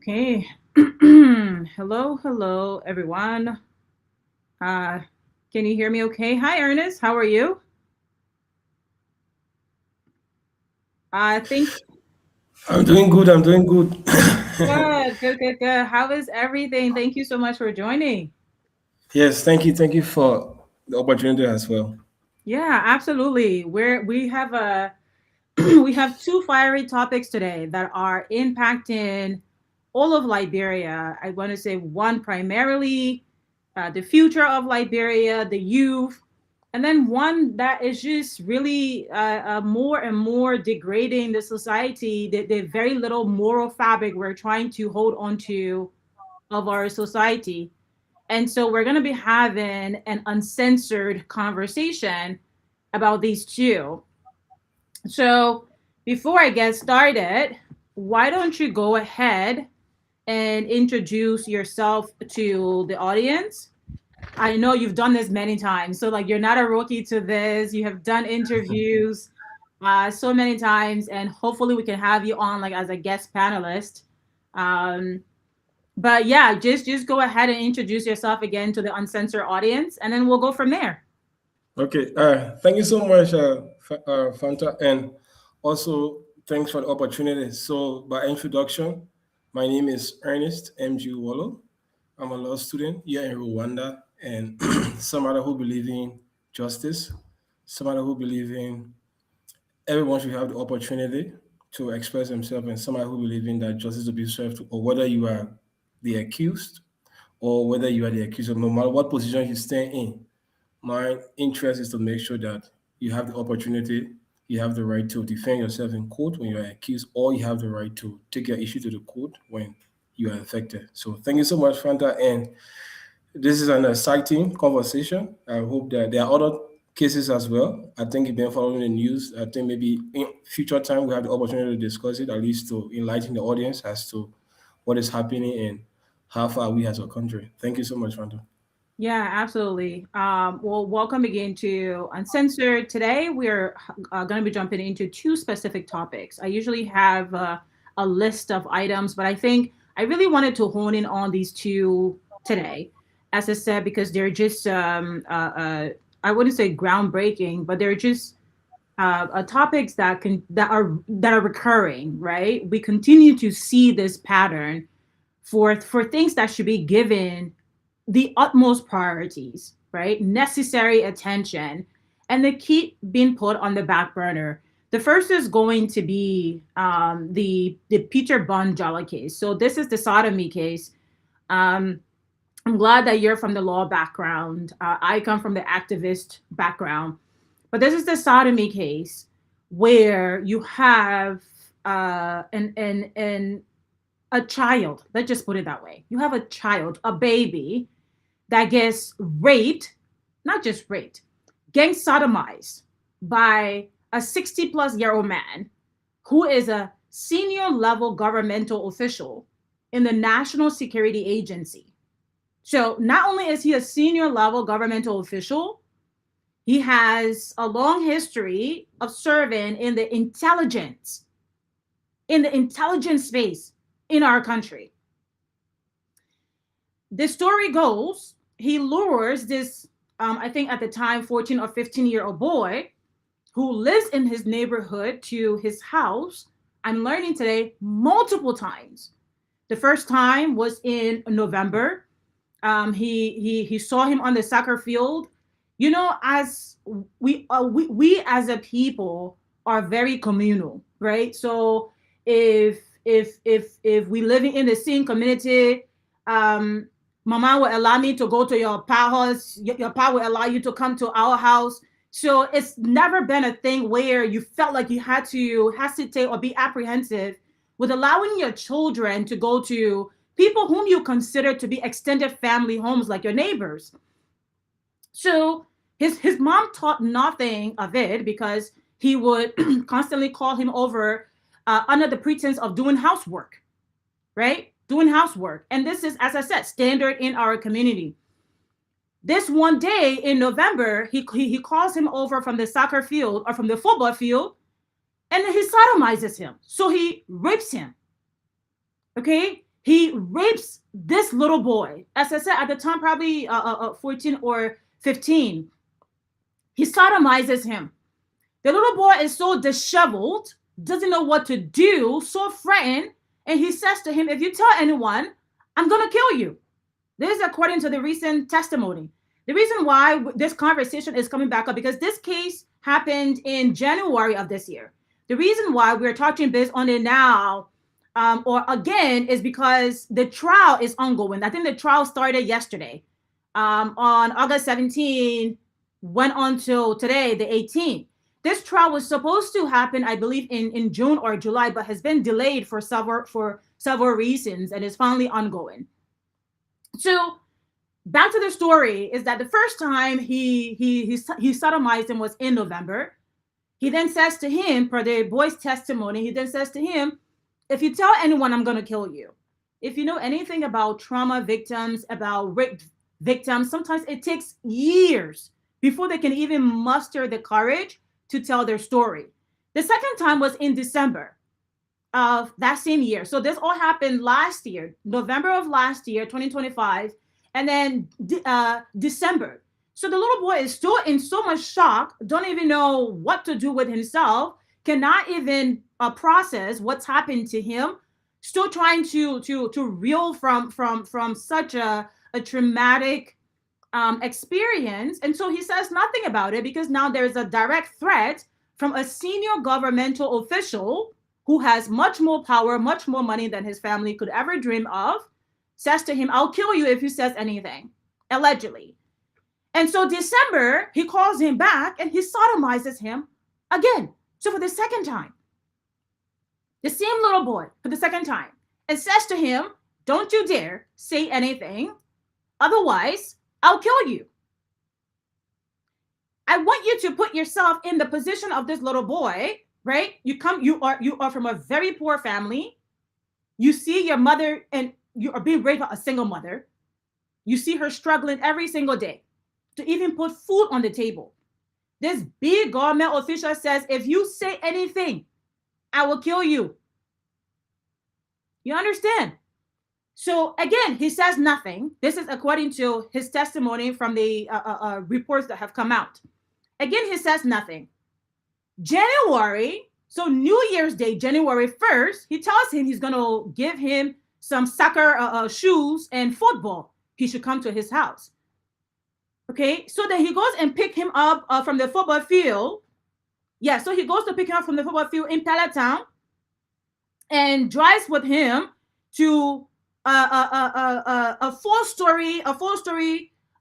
Okay. Hello, everyone. Uh, can you hear me okay? Hi, Ernest. How are you? I think I'm doing good. I'm doing good. good. How is everything? Thank you so much for joining. Yes, thank you. Thank you for the opportunity as well. Yeah, absolutely. We have a we have two fiery topics today that are impacting all of Liberia. I want to say one primarily the future of Liberia, the youth, and then one that is just really more and more degrading the society, the very little moral fabric we're trying to hold on to of our society. And so we're going to be having an uncensored conversation about these two. So before I get started, why don't you go ahead and introduce yourself to the audience? I know you've done this many times, so like you're not a rookie to this. You have done interviews so many times, and hopefully we can have you on like as a guest panelist. Um, but yeah, just go ahead and introduce yourself again to the uncensored audience, and then we'll go from there. Okay. Thank you so much, Fanta, and also thanks for the opportunity. So, by introduction, my name is Ernest M.G. Wolo. I'm a law student here in Rwanda, and somebody who believe in justice, somebody who believe in everyone should have the opportunity to express themselves, and somebody who believe in that justice to be served, or whether you are the accused or whether you are the accuser, no matter what position you stand in. My interest is to make sure that you have the opportunity, you have the right to defend yourself in court when you are accused, or you have the right to take your issue to the court when you are affected. So thank you so much, Fanta. And this is an exciting conversation. I hope that there are other cases as well. I think you've been following the news. I think maybe in future time we have the opportunity to discuss it, at least to enlighten the audience as to what is happening and how far we as a country. Thank you so much, Fanta. Yeah, absolutely. Well, welcome again to Uncensored. Today, we're going to be jumping into two specific topics. I usually have a list of items, but I think I really wanted to hone in on these two today, as I said, because they're just, I wouldn't say groundbreaking, but they're just topics that are recurring, right? We continue to see this pattern for things that should be given the utmost priorities, right? Necessary attention, and they keep being put on the back burner. The first is going to be the Peter Bond Jallah case. So this is the sodomy case. Um, I'm glad that you're from the law background. I come from the activist background, but this is the sodomy case where you have an a child. Let's just put it that way. You have a child, a baby that gets raped, not just raped, gang sodomized by a 60 plus year old man who is a senior level governmental official in the National Security Agency. So not only is he a senior level governmental official, he has a long history of serving in the intelligence space in our country. The story goes, he lures this, I think at the time, 14 or 15-year-old boy who lives in his neighborhood to his house. I'm learning today multiple times. The first time was in November. He saw him on the soccer field. You know, as we as a people are very communal, right? So if we living in the same community, um, mama will allow me to go to your pa house. Your pa will allow you to come to our house. So it's never been a thing where you felt like you had to hesitate or be apprehensive with allowing your children to go to people whom you consider to be extended family homes like your neighbors. So his mom taught nothing of it because he would constantly call him over under the pretense of doing housework, right? Doing housework. And this is, as I said, standard in our community. This one day in November, he calls him over from the soccer field or from the football field, and he sodomizes him. So he rapes him. Okay? He rapes this little boy. As I said, at the time, probably 14 or 15. He sodomizes him. The little boy is so disheveled, doesn't know what to do, so frightened, and he says to him, if you tell anyone, I'm going to kill you. This is according to the recent testimony. The reason why this conversation is coming back up, because this case happened in January of this year. The reason why we're touching base on it now, or again, is because the trial is ongoing. I think the trial started yesterday, on August 17, went on till today, the 18th. This trial was supposed to happen, I believe, in June or July, but has been delayed for several reasons, and is finally ongoing. So back to the story is that the first time he sodomized him was in November. He then says to him, per the boy's testimony, he then says to him, if you tell anyone, I'm going to kill you. If you know anything about trauma victims, about rape victims, sometimes it takes years before they can even muster the courage to tell their story. The second time was in December of that same year. So this all happened last year, November of last year, 2025, and then December. So the little boy is still in so much shock, don't even know what to do with himself, cannot even process what's happened to him, still trying to reel from such a traumatic experience. And so he says nothing about it, because now there's a direct threat from a senior governmental official who has much more power, much more money than his family could ever dream of, says to him, I'll kill you if you says anything, allegedly. And so December, he calls him back and he sodomizes him again. So for the second time, the same little boy for the second time, and says to him, don't you dare say anything, otherwise I'll kill you. I want you to put yourself in the position of this little boy, right? You are from a very poor family. You see your mother, and you are being raised by a single mother. You see her struggling every single day to even put food on the table. This big government official says, if you say anything, I will kill you. You understand? So again, he says nothing. This is according to his testimony from the reports that have come out. Again, he says nothing. January, so New Year's Day, January 1st, he tells him he's going to give him some soccer shoes and football. He should come to his house. Okay, so then he goes and pick him up from the football field. Yeah, so he goes to pick him up from the football field in Palatown and drives with him to a four-story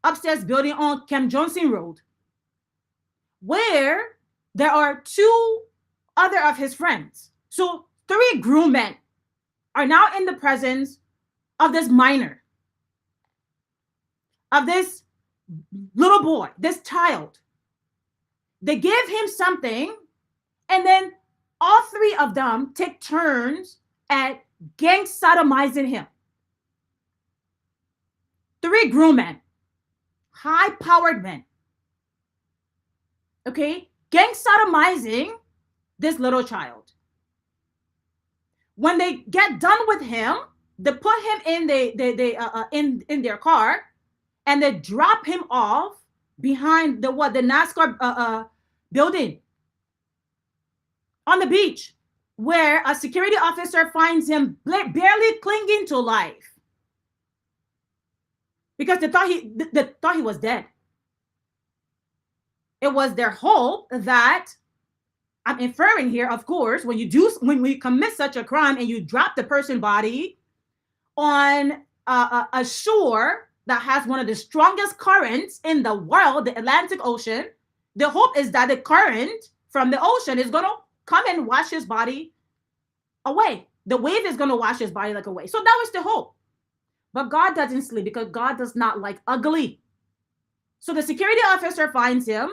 upstairs building on Camp Johnson Road, where there are two other of his friends. So 3 grown men are now in the presence of this minor, of this little boy, this child. They give him something, and then all 3 of them take turns at gang sodomizing him. 3 grown men, high-powered men. Okay, gang sodomizing this little child. When they get done with him, they put him in in their car, and they drop him off behind the NASCAR building on the beach, where a security officer finds him barely clinging to life because they thought he was dead. It was their hope that, I'm inferring here, of course, when we commit such a crime and you drop the person's body on a shore that has one of the strongest currents in the world, the Atlantic Ocean, the hope is that the current from the ocean is going to come and wash his body away. The wave is going to wash his body away. So that was the hope. But God doesn't sleep, because God does not like ugly. So the security officer finds him,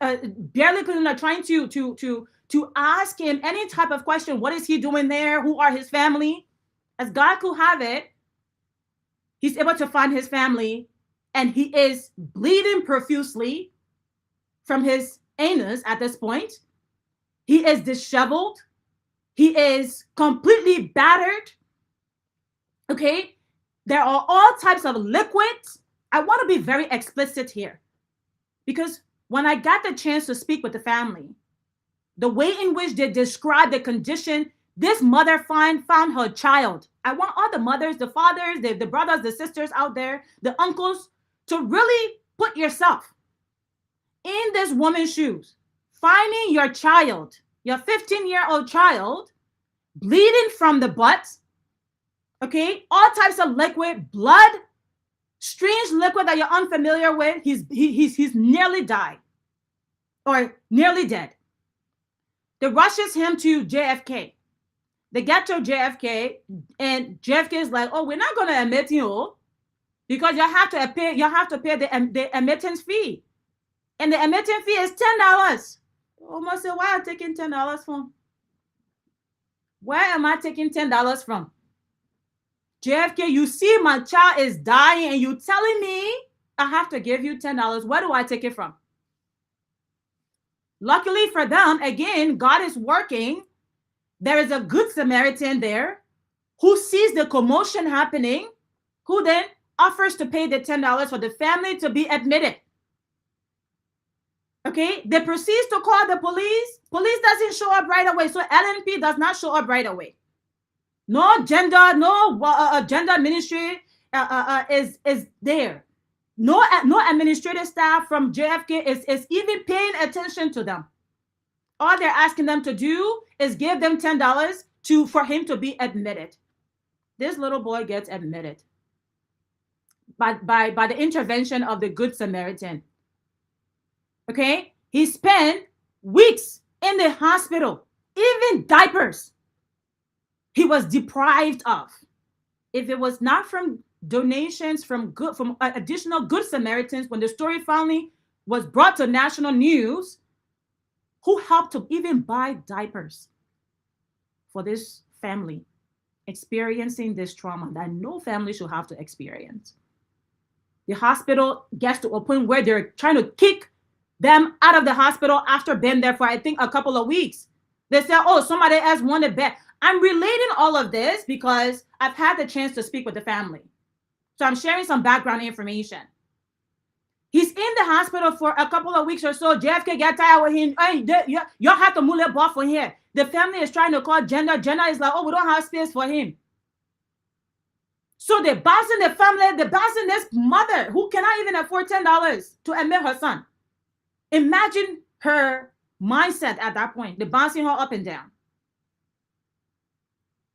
barely trying to ask him any type of question. What is he doing there? Who are his family? As God could have it, he's able to find his family, and he is bleeding profusely from his anus at this point. He is disheveled. He is completely battered. Okay? There are all types of liquids. I want to be very explicit here because when I got the chance to speak with the family, the way in which they describe the condition this mother found her child. I want all the mothers, the fathers, the brothers, the sisters out there, the uncles, to really put yourself in this woman's shoes. Finding your child, your 15-year-old child, bleeding from the butt, okay, all types of liquid, blood, strange liquid that you're unfamiliar with. He's nearly died or nearly dead. They rushes him to JFK. They get to JFK, and JFK is like, "Oh, we're not going to admit you because you have to pay. You have to pay the admittance fee, and the admittance fee is $10." Almost say, "Why am I taking $10 from? Where am I taking $10 from?" JFK, you see my child is dying, and you telling me I have to give you $10. Where do I take it from? Luckily for them, again, God is working. There is a good Samaritan there who sees the commotion happening, who then offers to pay the $10 for the family to be admitted. Okay, they proceed to call the police. Police doesn't show up right away, so LNP does not show up right away. No gender ministry is there. No administrative staff from JFK is even paying attention to them. All they're asking them to do is give them $10 for him to be admitted. This little boy gets admitted by the intervention of the Good Samaritan. Okay? He spent weeks in the hospital, even diapers he was deprived of. If it was not from donations from additional Good Samaritans, when the story finally was brought to national news, who helped to even buy diapers for this family experiencing this trauma that no family should have to experience. The hospital gets to a point where they're trying to kick them out of the hospital after being there for, I think, a couple of weeks. They say, "Oh, somebody else wanted bed." I'm relating all of this because I've had the chance to speak with the family. So I'm sharing some background information. He's in the hospital for a couple of weeks or so. JFK get tired with him. "Hey, y'all have to move that ball for here." The family is trying to call Jenna. Jenna is like, "Oh, we don't have space for him." So they're bouncing the family. They're bouncing this mother who cannot even afford $10 to admit her son. Imagine her mindset at that point. They're bouncing her up and down.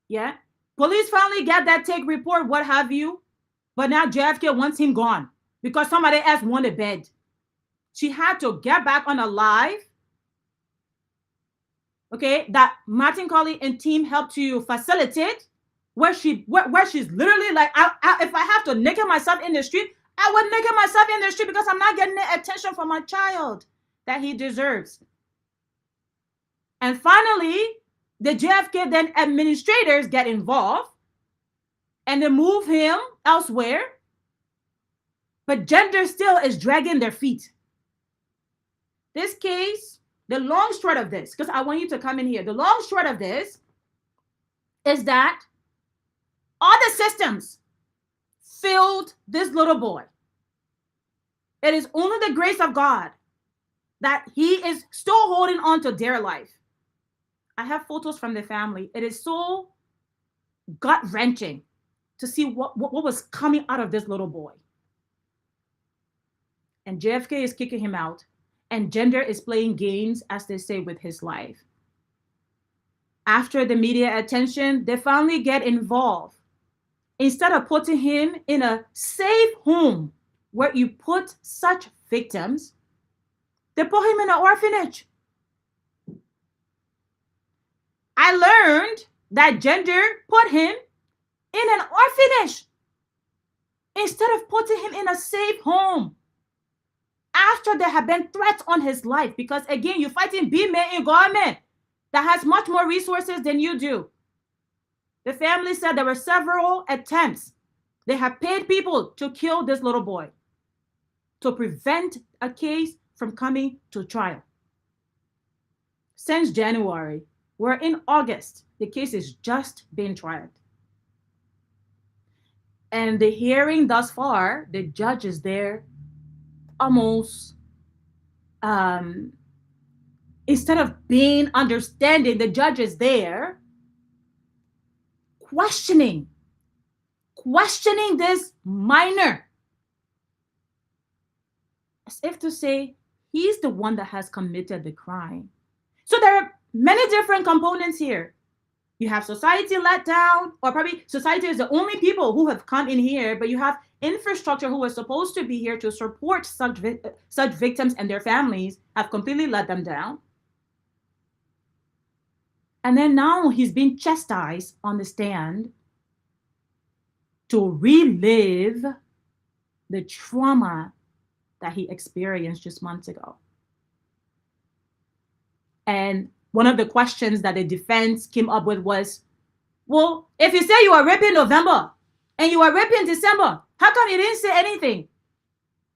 Yeah. Police finally get that take report, what have you. But now JFK wants him gone because somebody else wanted bed. She had to get back on a live. Okay, that Martin Colley and team helped to facilitate, where she's literally like, if I have to naked myself in the street, I would naked myself in the street because I'm not getting the attention from my child that he deserves. And finally, the JFK then administrators get involved and they move him elsewhere. But gender still is dragging their feet. This case, the long short of this, because I want you to come in here. The long short of this is that all the systems failed this little boy. It is only the grace of God that he is still holding on to their life. I have photos from the family. It is so gut-wrenching to see what was coming out of this little boy. And JFK is kicking him out. And gender is playing games, as they say, with his life. After the media attention, they finally get involved. Instead of putting him in a safe home where you put such victims, they put him in an orphanage. I learned that gender put him in an orphanage instead of putting him in a safe home. After there have been threats on his life, because again, you're fighting B-men in government that has much more resources than you do. The family said there were several attempts. They have paid people to kill this little boy to prevent a case from coming to trial. Since January, we're in August. The case is just being tried. And the hearing thus far, the judge is there almost, um, instead of being understanding, the judge is there questioning, questioning this minor, as if to say he's the one that has committed the crime. So there are many different components here. You have society let down, or probably society is the only people who have come in here, but you have infrastructure who was supposed to be here to support such victims and their families have completely let them down. And then now he's being chastised on the stand to relive the trauma that he experienced just months ago. And one of the questions that the defense came up with was, well, if you say you were raped in November and you were raped in December, how come you didn't say anything?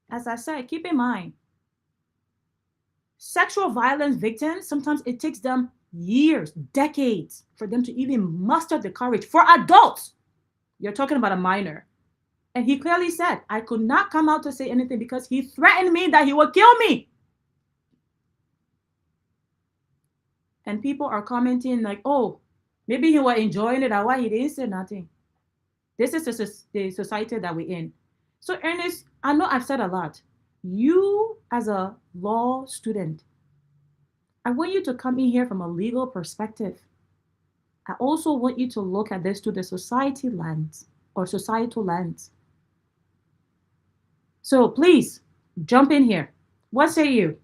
As I said, keep in mind, sexual violence victims, sometimes it takes them years, decades for them to even muster the courage. For adults, you're talking about a minor. And he clearly said, I could not come out to say anything because he threatened me that he would kill me. And people are commenting like, oh, maybe he was enjoying it. That's why he didn't say nothing. This is the society that we're in. So Ernest, I know I've said a lot. You as a law student, I want you to come in here from a legal perspective. I also want you to look at this through the society lens or societal lens. So please jump in here. What say you?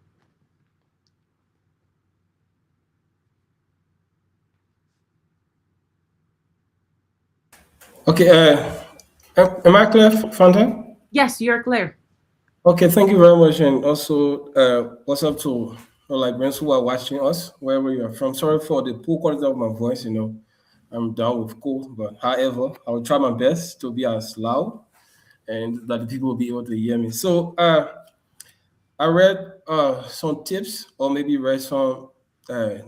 Okay, am I clear, Fanta? Yes, you're clear. Okay, thank you very much. And also, what's up to Liberians who are watching us, wherever you are from. Sorry for the poor quality of my voice, I'm down with cold, but however, I will try my best to be as loud and that the people will be able to hear me. So, I read some tips or maybe read some uh,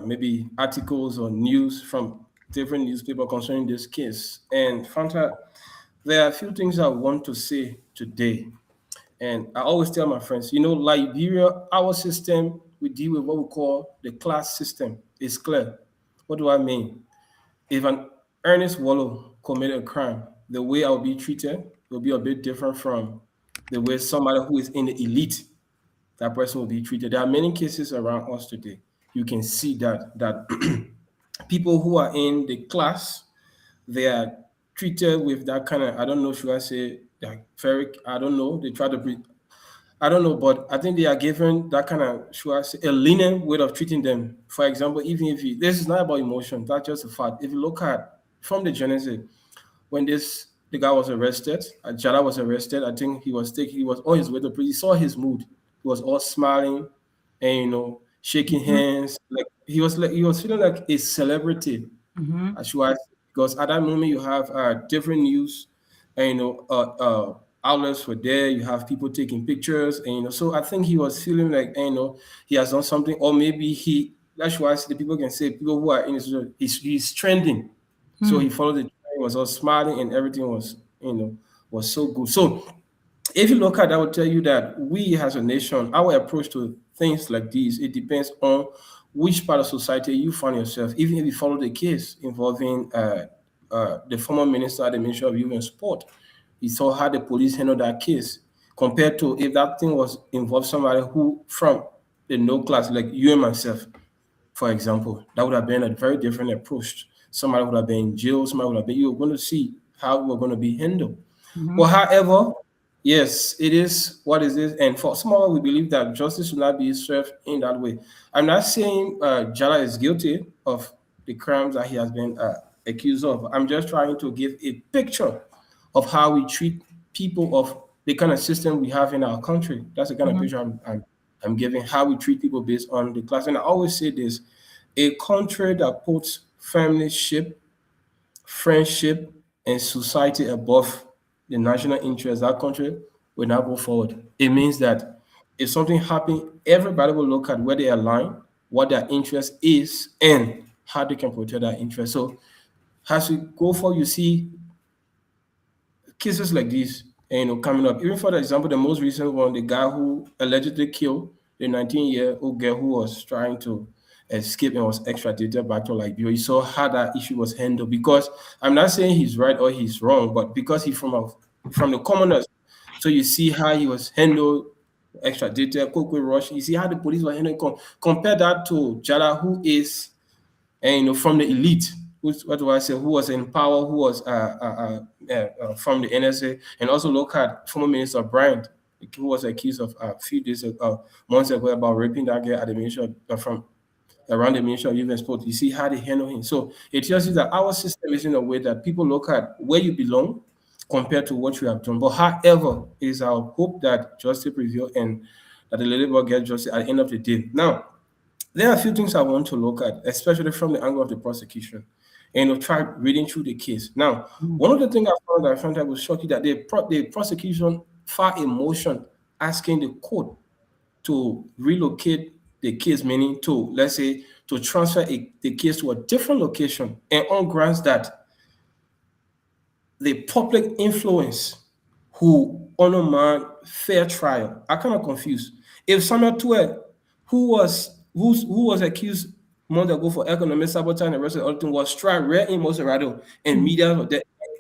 maybe articles or news from different newspaper concerning this case. And Fanta, there are a few things I want to say today. And I always tell my friends, Liberia, our system, we deal with what we call the class system. It's clear. What do I mean? If an Ernest Wolo committed a crime, the way I'll be treated will be a bit different from the way somebody who is in the elite, that person will be treated. There are many cases around us today. You can see that people who are in the class, they are treated with that kind of, I don't know, should I say, like very, I don't know, they try to be, I don't know, but I think they are given that kind of, should I say, a lenient way of treating them. For example, even if you, this is not about emotion, that's just a fact. If you look at from the genesis, when the guy was arrested, Jallah was arrested, I think he was on his way to prison. He saw his mood. He was all smiling and shaking Mm-hmm. hands. Like he was feeling like a celebrity, Mm-hmm. as you are, because at that moment you have different news and outlets were there. You have people taking pictures, and so I think he was feeling like he has done something, or maybe that's why the people can say people who are in his he's trending, so he followed the trend, was all smiling, and everything was was so good. So if you look at, I will tell you that we as a nation, our approach to things like these, it depends on which part of society you find yourself. Even if you follow the case involving the former minister at the Ministry of Youth and Sport, you saw how the police handled that case compared to if that thing was involved somebody who from the no class, like you and myself, for example, that would have been a very different approach. Somebody would have been in jail, somebody would have been, you were going to see how we're going to be handled. Mm-hmm. But however, yes, it is what it is. And for some of us, we believe that justice should not be served in that way. I'm not saying Jallah is guilty of the crimes that he has been accused of. I'm just trying to give a picture of how we treat people, of the kind of system we have in our country. That's the kind of Mm-hmm. picture I'm giving, how we treat people based on the class. And I always say this, a country that puts familyship, friendship, and society above the national interest, that country will not go forward. It means that if something happens, everybody will look at where they align, what their interest is, and how they can protect their interest. So as we go forward, you see cases like these, coming up. Even for example, the most recent one, the guy who allegedly killed the 19-year-old girl who was trying to escape and was extradited back to Liberia. You saw how that issue was handled. Because I'm not saying he's right or he's wrong, but because he's from the commoners, so you see how he was handled, extradited, quick rush. You see how the police were handling. Compare that to Jallah, who is from the elite, what do I say, who was in power, who was from the NSA, and also look at former Minister Bryant, who was accused of a few days ago, months ago, about raping that girl at the ministry from around the Ministry of Youth and Sport. You see how they handle him. So it tells you that our system is in a way that people look at where you belong compared to what you have done. But however, it is our hope that justice prevail and that the little boy gets justice at the end of the day. Now, there are a few things I want to look at, especially from the angle of the prosecution, and we'll try reading through the case. Now, one of the things I found that was shocking that the prosecution filed a motion asking the court to relocate the case, meaning to, let's say, to transfer the case to a different location, and on grounds that the public influence who undermine fair trial. I kind of confused. If Samuel Tuer, who was accused months ago for economic sabotage and the rest of the other thing, was tried rare in Maserado and media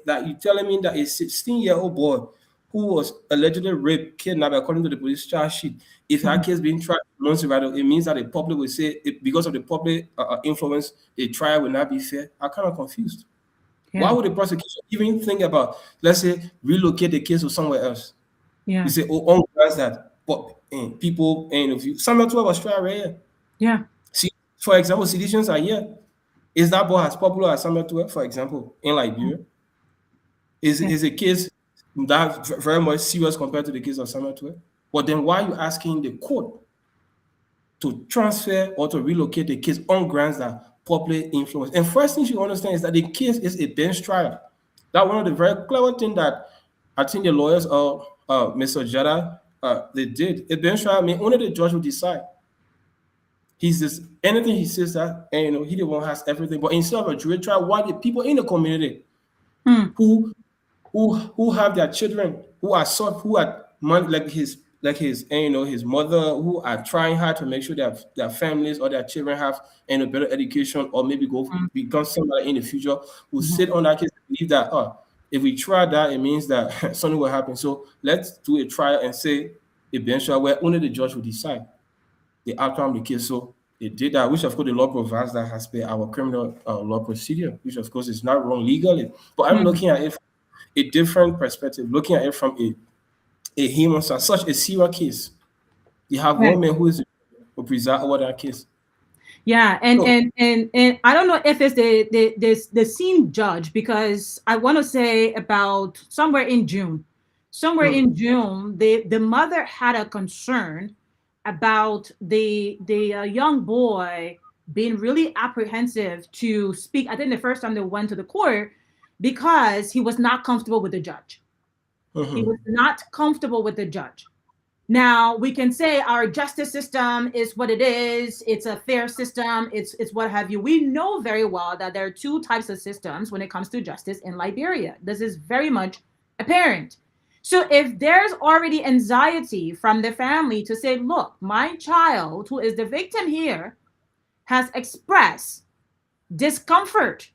that you telling me that a 16-year-old boy who was allegedly raped, kidnapped, according to the police charge sheet, if that case being tried in Maserado, it means that the public will say because of the public influence, the trial will not be fair. I'm kind of confused. Why Yeah. would the prosecution even think about, let's say, relocate the case to somewhere else? You Yeah. say, oh, on grounds that but people, if you Samuel 12 was trial rare. Yeah. See, for example, seditions are here. Is that boy as popular as Samuel 12, for example, in Liberia? Yeah. Is a case that very much serious compared to the case of Samuel 12? But then why are you asking the court to transfer or to relocate the case on grounds that public influence? And first thing you understand is that the case is a bench trial. That one of the very clever thing that I think the lawyers of Mr. Jallah they did. A bench trial, I mean, only the judge will decide. He's just anything he says that, and he the one has everything. But instead of a jury trial, why the people in the community Hmm. who who have their children who are who are like his his mother, who are trying hard to make sure that their families or their children have a better education or maybe go Hmm. become somebody in the future, who Hmm. sit on that case and believe that if we try that, it means that something will happen. So let's do a trial and say a bench trial where only the judge will decide the outcome of the case. So they did that, which of course the law provides that as per our criminal law procedure, which of course is not wrong legally. But I'm Hmm. looking at it from a different perspective, looking at it from a human side, such a serious case. You have Right. one man who preside over that case. Yeah, and So, I don't know if it's the scene judge, because I want to say about somewhere hmm, in June, the mother had a concern about the young boy being really apprehensive to speak. I think the first time they went to the court, because he was not comfortable with the judge. He was hmm, not comfortable with the judge. Now we can say our justice system is what it is. It's a fair system. It's what have you. We know very well that there are two types of systems when it comes to justice in Liberia. This is very much apparent. So if there's already anxiety from the family to say, look, my child, who is the victim here, has expressed discomfort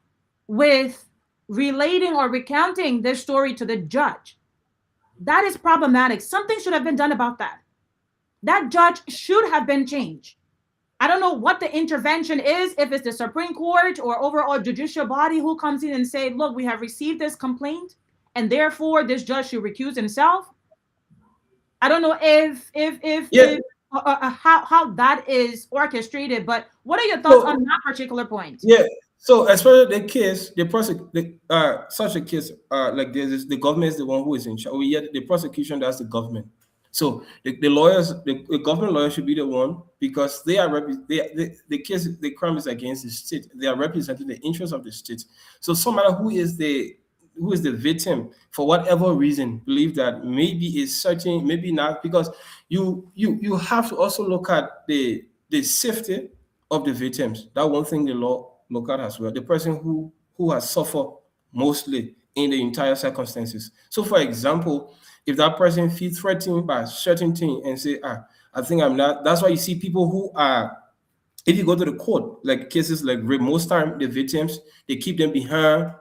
with relating or recounting this story to the judge, that is problematic. Something should have been done about that. That judge should have been changed. I don't know what the intervention is, if it's the Supreme Court or overall judicial body who comes in and say, look, we have received this complaint and therefore this judge should recuse himself. I don't know yeah. if how that is orchestrated, but what are your thoughts on So that particular point? yeah. So as far as the case, such a case like this, is the government is the one who is in charge. Yet the prosecution, that's the government. So the lawyers, the government lawyers should be the one, because they are the case, the crime is against the state. They are representing the interests of the state. So no matter who is the victim, for whatever reason, believe that maybe it's certain, maybe not, because you have to also look at the safety of the victims. That one thing the law look at as well. The person who has suffered mostly in the entire circumstances. So, for example, if that person feels threatened by a certain thing and say, I think I'm not, that's why you see people who are, if you go to the court, like cases like rape, most time the victims, they keep them behind,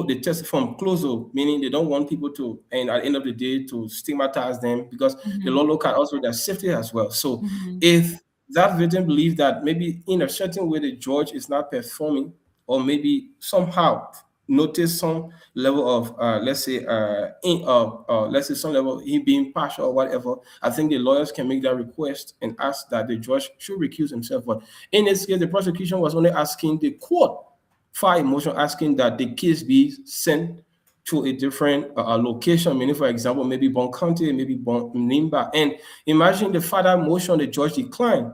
they test from closed door, meaning they don't want people to, and at the end of the day, to stigmatize them because the law look at also their safety as well. So if that victim believes that maybe in a certain way the judge is not performing, or maybe somehow notice some level of let's say some level he being partial or whatever, I think the lawyers can make that request and ask that the judge should recuse himself. But in this case, the prosecution was only asking the court for a motion asking that the case be sent to a different location, meaning, for example, maybe Bon County, maybe Bon Nimba. And imagine the further motion the judge declined.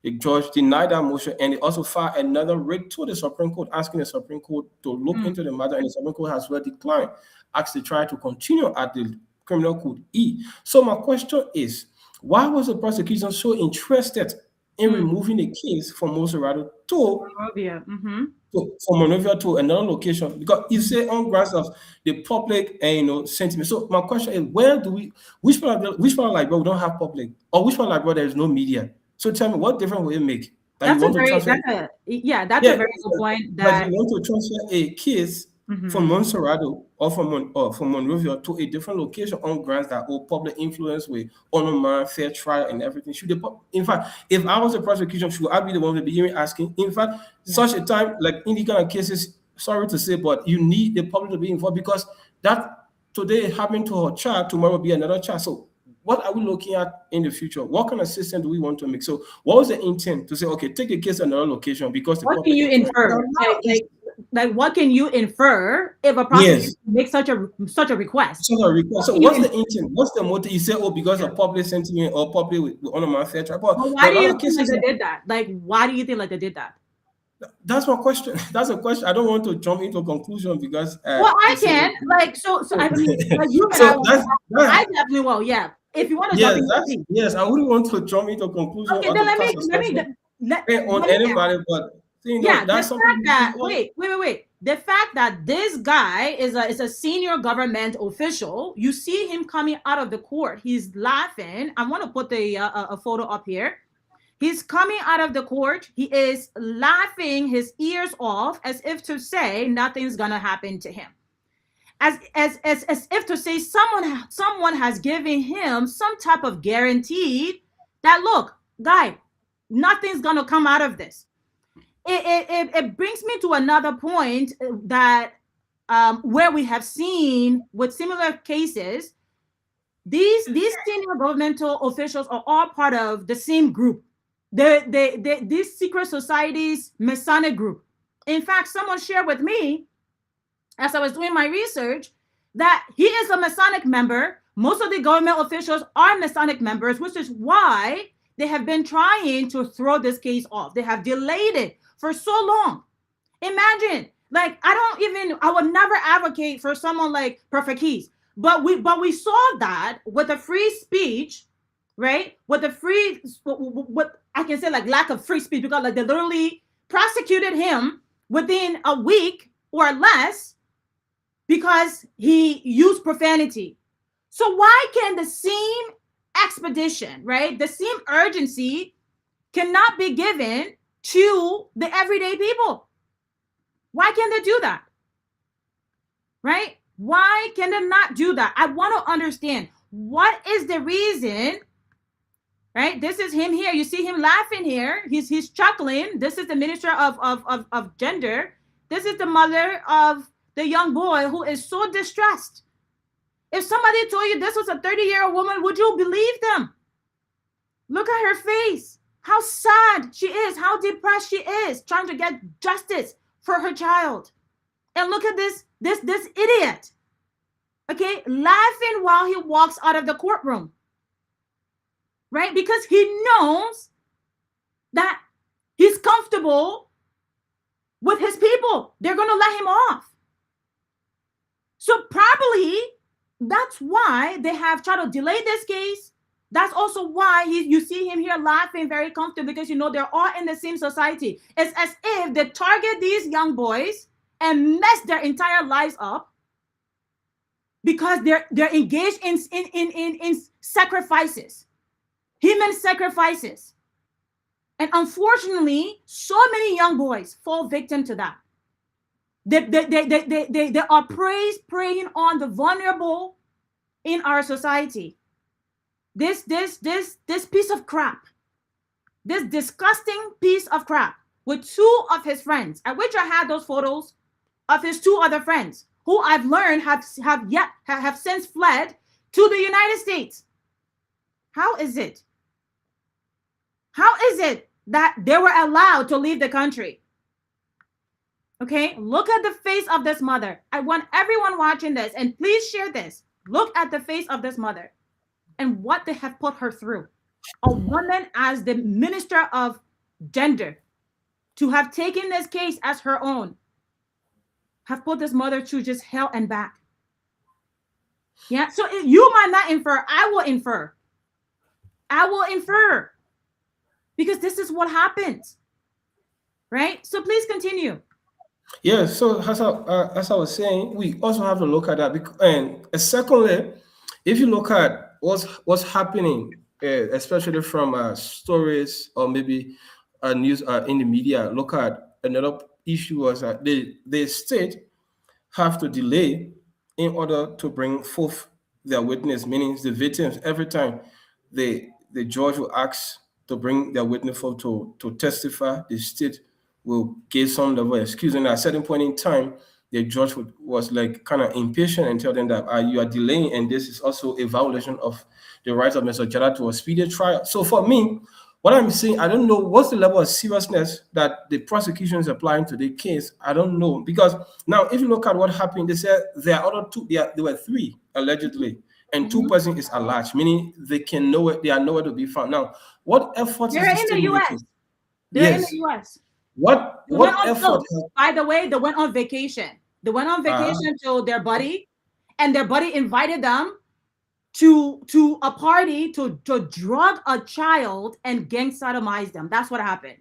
The judge denied that motion, and they also filed another writ to the Supreme Court asking the Supreme Court to look into the matter, and the Supreme Court has well declined, asked the trial to continue at the Criminal Code E. So my question is, why was the prosecution so interested in removing the case from Monserrato to Monrovia. from Monrovia to another location? Because you say on grounds of the public and sentiment. So my question is, where do we, which part of Liberia we don't have public, or which part of Liberia there is no media? So tell me, what difference will it make? That's a very good point. That you want to transfer a case from Monserrato or from Monrovia to a different location on grounds that public influence with honor, fair trial, and everything. In fact, if I was a prosecution, should I be the one to be asking? In fact, such a time like in these kind of cases, sorry to say, but you need the public to be involved, because that today happened to her child, tomorrow will be another child. So what are we looking at in the future? What kind of system do we want to make? So what was the intent to say, okay, take the case to another location because the what can you infer? Like what can you infer if a prosecutor makes such a request? So what's the intent? What's the motive? You say, because of public sentiment or public with honor, fair trial. But why do you think they did that? Like, why do you think they did that? That's my question. That's a question. I don't want to jump into a conclusion because I can. I mean, like you and I definitely will. Yeah. If you want to jump into I wouldn't want to jump into a conclusion. Okay, then let me on anybody, but that's something that wait. The fact that this guy is a senior government official, you see him coming out of the court, he's laughing. I want to put the a photo up here. He's coming out of the court. He is laughing his ears off as if to say nothing's gonna happen to him. As if to say someone has given him some type of guarantee that, look, guy, nothing's gonna come out of this. It brings me to another point that where we have seen with similar cases, these senior governmental officials are all part of the same group. These secret societies, Masonic group. In fact, someone shared with me as I was doing my research that he is a Masonic member. Most of the government officials are Masonic members, which is why they have been trying to throw this case off. They have delayed it for so long. Imagine, like, I would never advocate for someone like Perfect Keys, but we saw that with the free speech, right? With what I can say, like, lack of free speech, because like they literally prosecuted him within a week or less because he used profanity. So why can the same expedition, right, the same urgency cannot be given to the everyday people? Why can't they do that? Right? Why can they not do that? I want to understand, what is the reason? Right? This is him here. You see him laughing here. He's chuckling. This is the minister of gender. This is the mother of the young boy who is so distressed. If somebody told you this was a 30-year-old woman, would you believe them? Look at her face. How sad she is. How depressed she is, trying to get justice for her child. And look at this idiot. Okay, laughing while he walks out of the courtroom. Right? Because he knows that he's comfortable with his people. They're going to let him off. So probably that's why they have tried to delay this case. That's also why you see him here laughing very comfortably, because they're all in the same society. It's as if they target these young boys and mess their entire lives up, because they're engaged in sacrifices, human sacrifices. And unfortunately, so many young boys fall victim to that. They are preying on the vulnerable in our society. This piece of crap, this disgusting piece of crap, with two of his friends. I wish I had those photos of his two other friends, who I've learned have since fled to the United States. How is it? How is it that they were allowed to leave the country? Okay, look at the face of this mother. I want everyone watching this, and please share this. Look at the face of this mother and what they have put her through. A woman as the minister of gender, to have taken this case as her own, have put this mother through just hell and back. Yeah, so you might not infer, I will infer. I will infer. Because this is what happens. Right? So please continue. Yeah, so as I was saying, we also have to look at that. And secondly, if you look at what's happening, especially from stories or maybe news in the media, look at another issue was that the state have to delay in order to bring forth their witness, meaning the victims. Every time the judge will ask to bring their witness forth to testify, the state will give some level of excuse. And at a certain point in time, the judge was like kind of impatient and tell them that you are delaying, and this is also a violation of the rights of Mr. Jallah to a speedy trial. So for me, what I'm saying, I don't know what's the level of seriousness that the prosecution is applying to the case. I don't know, because now if you look at what happened, they said there are other two, there were three allegedly, and two person is alleged, meaning they are nowhere to be found. Now, what efforts They're is the in the state US. making? They're in Yes. the US. What effort? By the way, they went on vacation. They went on vacation to their buddy, and their buddy invited them to a party to drug a child and gang sodomize them. That's what happened.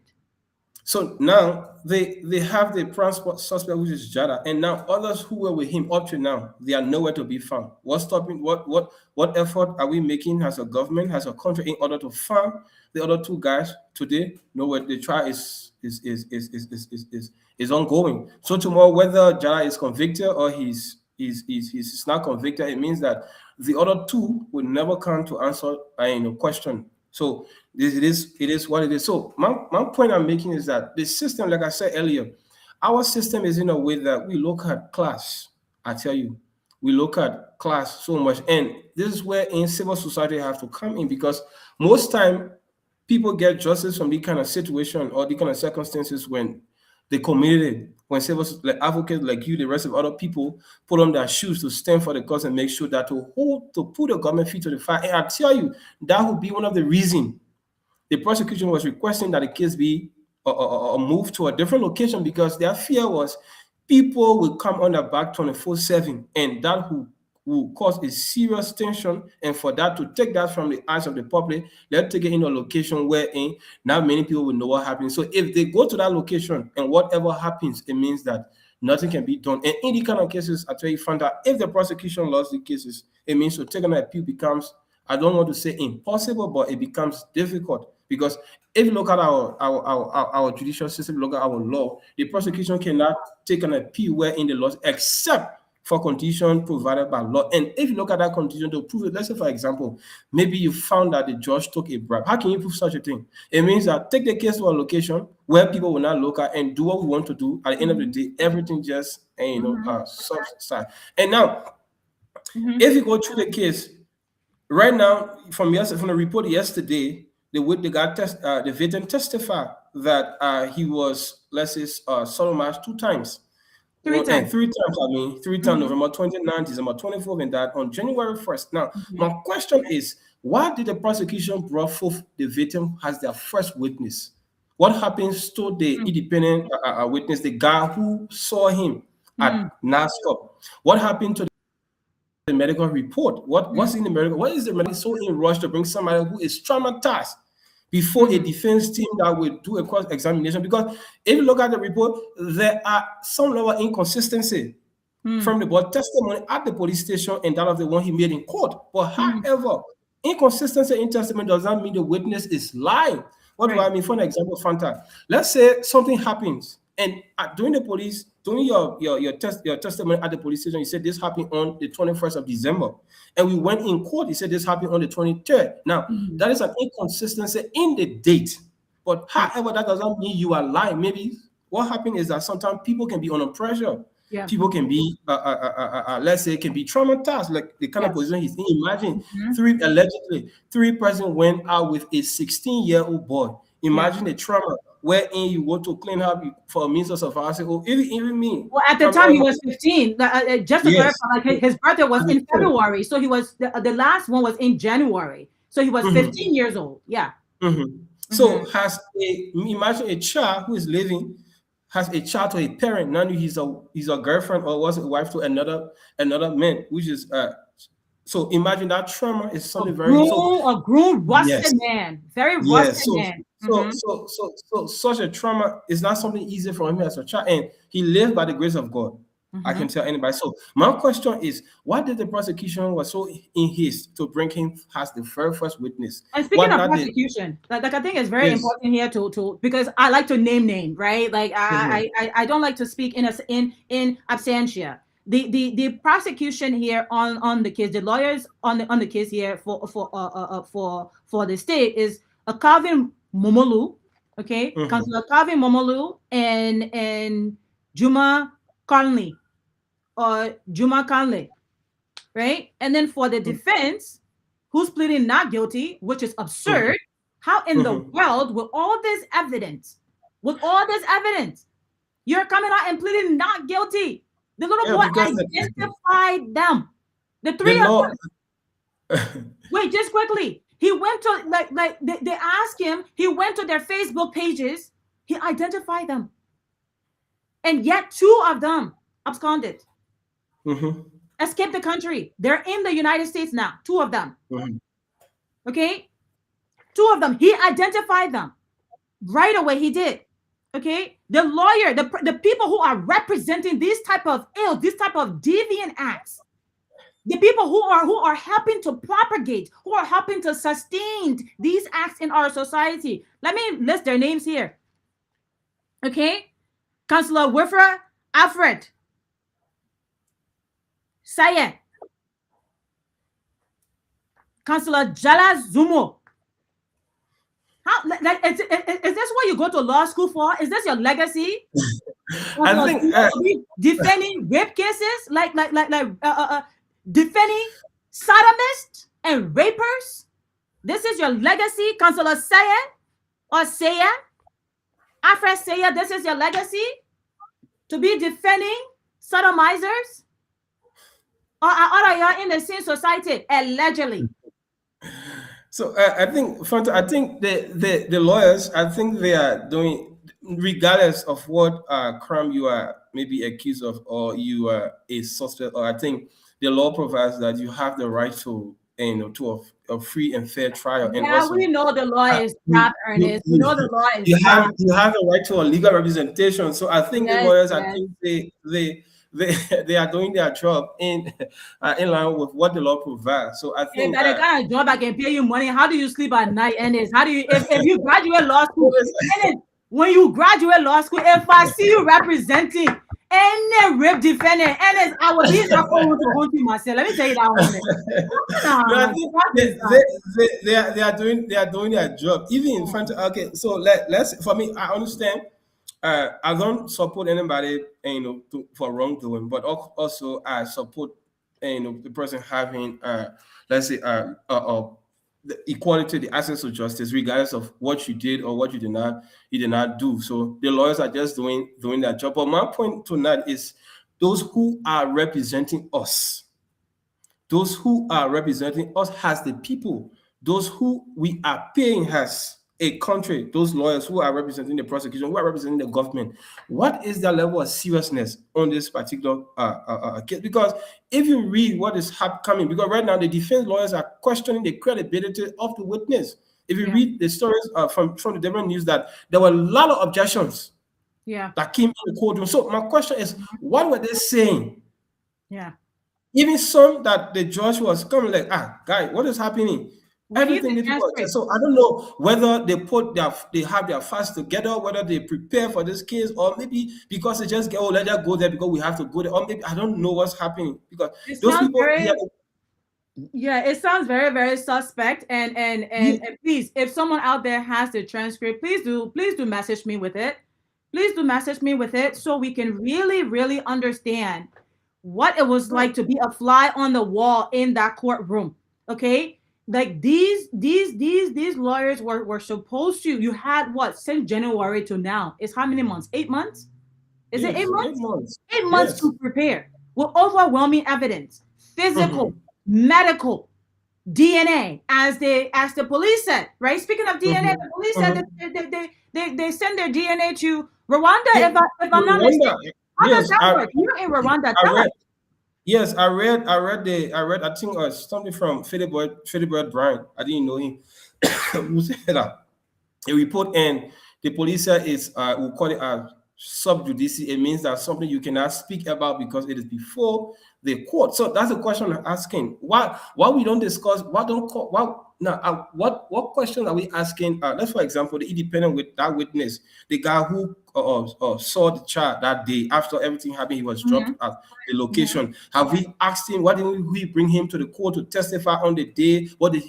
So now they have the transport suspect, which is Jallah, and now others who were with him up to now, they are nowhere to be found. What's stopping? What effort are we making as a government, as a country, in order to find the other two guys today? Nowhere. The trial is ongoing. So tomorrow, whether Jallah is convicted or he's not convicted, it means that the other two will never come to answer question. So it is what it is. So my point I'm making is that the system, like I said earlier, our system is in a way that we look at class. I tell you, we look at class so much, and this is where in civil society have to come in, because most time people get justice from the kind of situation or the kind of circumstances when the community, when civil like advocates like you, the rest of other people put on their shoes to stand for the cause and make sure that to put the government feet to the fire. And I tell you, that would be one of the reasons the prosecution was requesting that the case be moved to a different location, because their fear was people will come on their back 24/7, and that will cause a serious tension. And for that to take that from the eyes of the public, let's take it in a location where not many people will know what happened. So if they go to that location and whatever happens, it means that nothing can be done. And in the kind of cases, I tell you, found that if the prosecution lost the cases, it means to take an appeal becomes, I don't want to say impossible, but it becomes difficult. Because if you look at our judicial system, look at our law, the prosecution cannot take an appeal where in the laws except for condition provided by law. And if you look at that condition to prove it, let's say, for example, maybe you found that the judge took a bribe. How can you prove such a thing? It means that take the case to a location where people will not look at and do what we want to do. At the end of the day, everything just, subside. And now, if you go through the case, right now, from the report yesterday, the victim testified that he was, let's say, sodomized 2 times. Three times. November 29th, December 24th, and that on January 1st. Now, my question is, why did the prosecution brought forth the victim as their first witness? What happens to the independent witness, the guy who saw him at NASCOP? What happened to the medical report? What's in the medical? What is the medical so in rush to bring somebody who is traumatized before a defense team that will do a cross-examination? Because if you look at the report, there are some level of inconsistency. Mm, from the but testimony at the police station and that of the one he made in court. But mm, however, inconsistency in testimony does not mean the witness is lying. What do right. I mean? For an example, Fanta, let's say something happens and during the police, during your testimony at the police station, you said this happened on the 21st of December. And we went in court, you said this happened on the 23rd. Now, Mhm. that is an inconsistency in the date. But Right. however, that doesn't mean you are lying. Maybe what happened is that sometimes people can be under pressure. Yeah. People can be, let's say, can be traumatized, like the kind of Yes. position he's in. Imagine Mhm. allegedly, three person went out with a 16-year-old boy. Yeah. Imagine the trauma wherein you want to clean up for a means of survival. Say, oh, even me. Well, at the I'm time not, he was 15. Just to yes. clarify, like his birthday was in Understood. February, so he was the last one was in January, so he was Mhm, 15 years old. Yeah. mhm. Hmm. So imagine a child who is living has a child to a parent. Now he's a girlfriend or was a wife to another man, which is so imagine that trauma is A something very so groom, rusted yes. man, very Yes, rusted man. such a trauma is not something easy for him as a child, and he lived by the grace of God. I Hmm. can tell anybody. So my question is, why did the prosecution was so in haste to bring him as the very first witness? And speaking What of not the prosecution, like I think it's very yes. important here to because I like to name, right? Like Mhm, I don't like to speak in absentia. The prosecution here on the case, the lawyers on the case here for the state is a Calvin Momolu, okay, mhm, Councilor Calvin Momolu and Juma Conley or Juma Conley, right? And then for the mhm, defense, who's pleading not guilty, which is mhm, absurd. How in the mhm. world, with all this evidence, you're coming out and pleading not guilty? The little Yeah, boy because identified them, the the three of law. them. Wait, just quickly. He went to they asked him. He went to their Facebook pages. He identified them, and yet two of them absconded, Mhm, escaped the country. They're in the United States now. Two of them. mhm. Okay, two of them. He identified them right away. He did. Okay, the lawyer, the people who are representing these type of deviant acts, the people who are helping to propagate, who are helping to sustain these acts in our society. Let me list their names here. Okay, Councillor Wifra Alfred Sayed, Councillor Jallah Zumo. How like is this what you go to law school for? Is this your legacy? I Councillor think Zumo to be defending rape cases, defending sodomists and rapers. This is your legacy, Councillor Sayed or Sayed, Alfred Sayed. This is your legacy to be defending sodomizers, or are you in the same society allegedly? so. I think Fanta, I think the lawyers. I think they are doing regardless of what crime you are maybe accused of or you are a suspect. Or I think the law provides that you have the right to a free and fair trial, and Yeah, we also know the law uh, is you, crap, you, Ernest. We know the you, law is crap. you have a right to a legal representation. So I think the Yes, lawyers, I yes. think they are doing their job in line with what the law provides. So I Hey, think but the kind of job that can pay you money, how do you sleep at night, Ernest? How do you, if you graduate law school, Ernest, when you graduate law school, if I see you representing any rape defendant, Ernest, I will be in that courtroom to hunt you myself. Let me tell you that one. no, I Nah, think what is that? they are doing their job even in front of okay. So let's for me, I understand. I don't support anybody, for wrongdoing, but also I support, the person having, let's say, the equality, the access to justice, regardless of what you did or what you did not do. So the lawyers are just doing their job. But my point tonight is those who are representing us, those who are representing us as the people, those who we are paying as a country, those lawyers who are representing the prosecution, who are representing the government, what is the level of seriousness on this particular case? Because if you read what is coming, because right now the defense lawyers are questioning the credibility of the witness. If you Yeah, read the stories from the different news, that there were a lot of objections yeah. that came in the courtroom. So my question is, what were they saying? Yeah. Even some that the judge was coming like, guy, what is happening? We need Everything the the people are transcript. so I don't know whether they have their facts together, whether they prepare for this case, or maybe because they just get, oh, let us go there because we have to go there, or maybe I don't know what's happening because It those sounds people here. very, yeah, it sounds very, very suspect. And please, if someone out there has the transcript, please do message me with it. Please do message me with it so we can really, really understand what it was like to be a fly on the wall in that courtroom. Okay. Like these lawyers were supposed to, you had what, since January to now. It's how many months? 8 months? Is it eight Yes, eight months? months. 8 months Yes. to prepare with overwhelming evidence, physical, Mhm, medical, DNA, as the police said, right? Speaking of DNA, mhm, the police said that mhm. they send their DNA to Rwanda, Yeah, if I'm not Rwanda. mistaken. How does Yes, that work? You're in Rwanda. I Tell us. read. Yes, I read. I think something from Philibert Bryan. I didn't know him. Who said that? A report, and the police said is we call it a sub judice. It means that something you cannot speak about because it is before the court. So that's the question I'm asking. Why we don't discuss? Why don't court? Why now? What question are we asking? Let's for example the independent with that witness, the guy who saw the child that day after everything happened. He was dropped Mhm, at the mhm. location. Have we asked him? Why didn't we bring him to the court to testify on the day? What did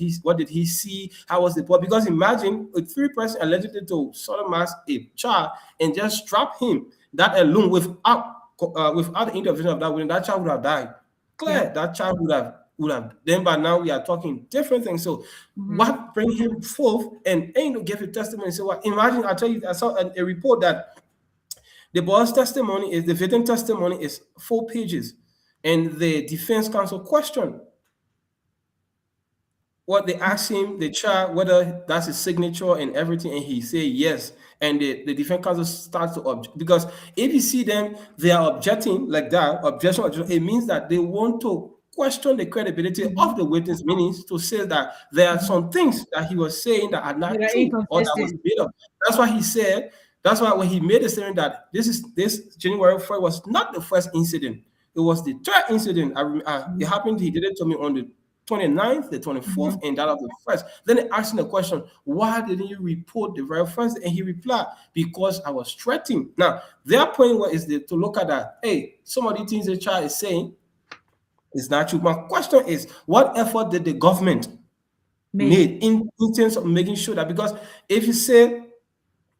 he see? How was the boy? Because imagine a three-person allegedly to sodomize a child and just drop him. That alone, without the intervention of that woman, that child would have died. Yeah. Clear, that child would have. Then, but now we are talking different things. So, Mhm. what bring him forth and ain't to give a testimony? So, what? Imagine I tell you, I saw a report that the boy's testimony is the victim testimony is 4 pages, and the defense counsel questioned what they asked him, the child, whether that's his signature and everything, and he said yes. And the defense counsel starts to object because if you see them, they are objecting like that, objection, it means that they want to question the credibility of Mhm. the witness, meaning to say that there are Mhm. some things that he was saying that are That not are true or that was inconsistent. made up. That's why he said, that's why when he made the statement that this January 4th was not the first incident, it was the third incident. It Mhm. happened, he did it to me on the 29th, the 24th, Mhm. and that of the first. Then they asked him the question, why didn't you report the very first? And he replied, because I was threatened. Now, their point was to look at that. Hey, some of the things the child is saying is not true. My question is, what effort did the government Make. made in terms of making sure that, because if you say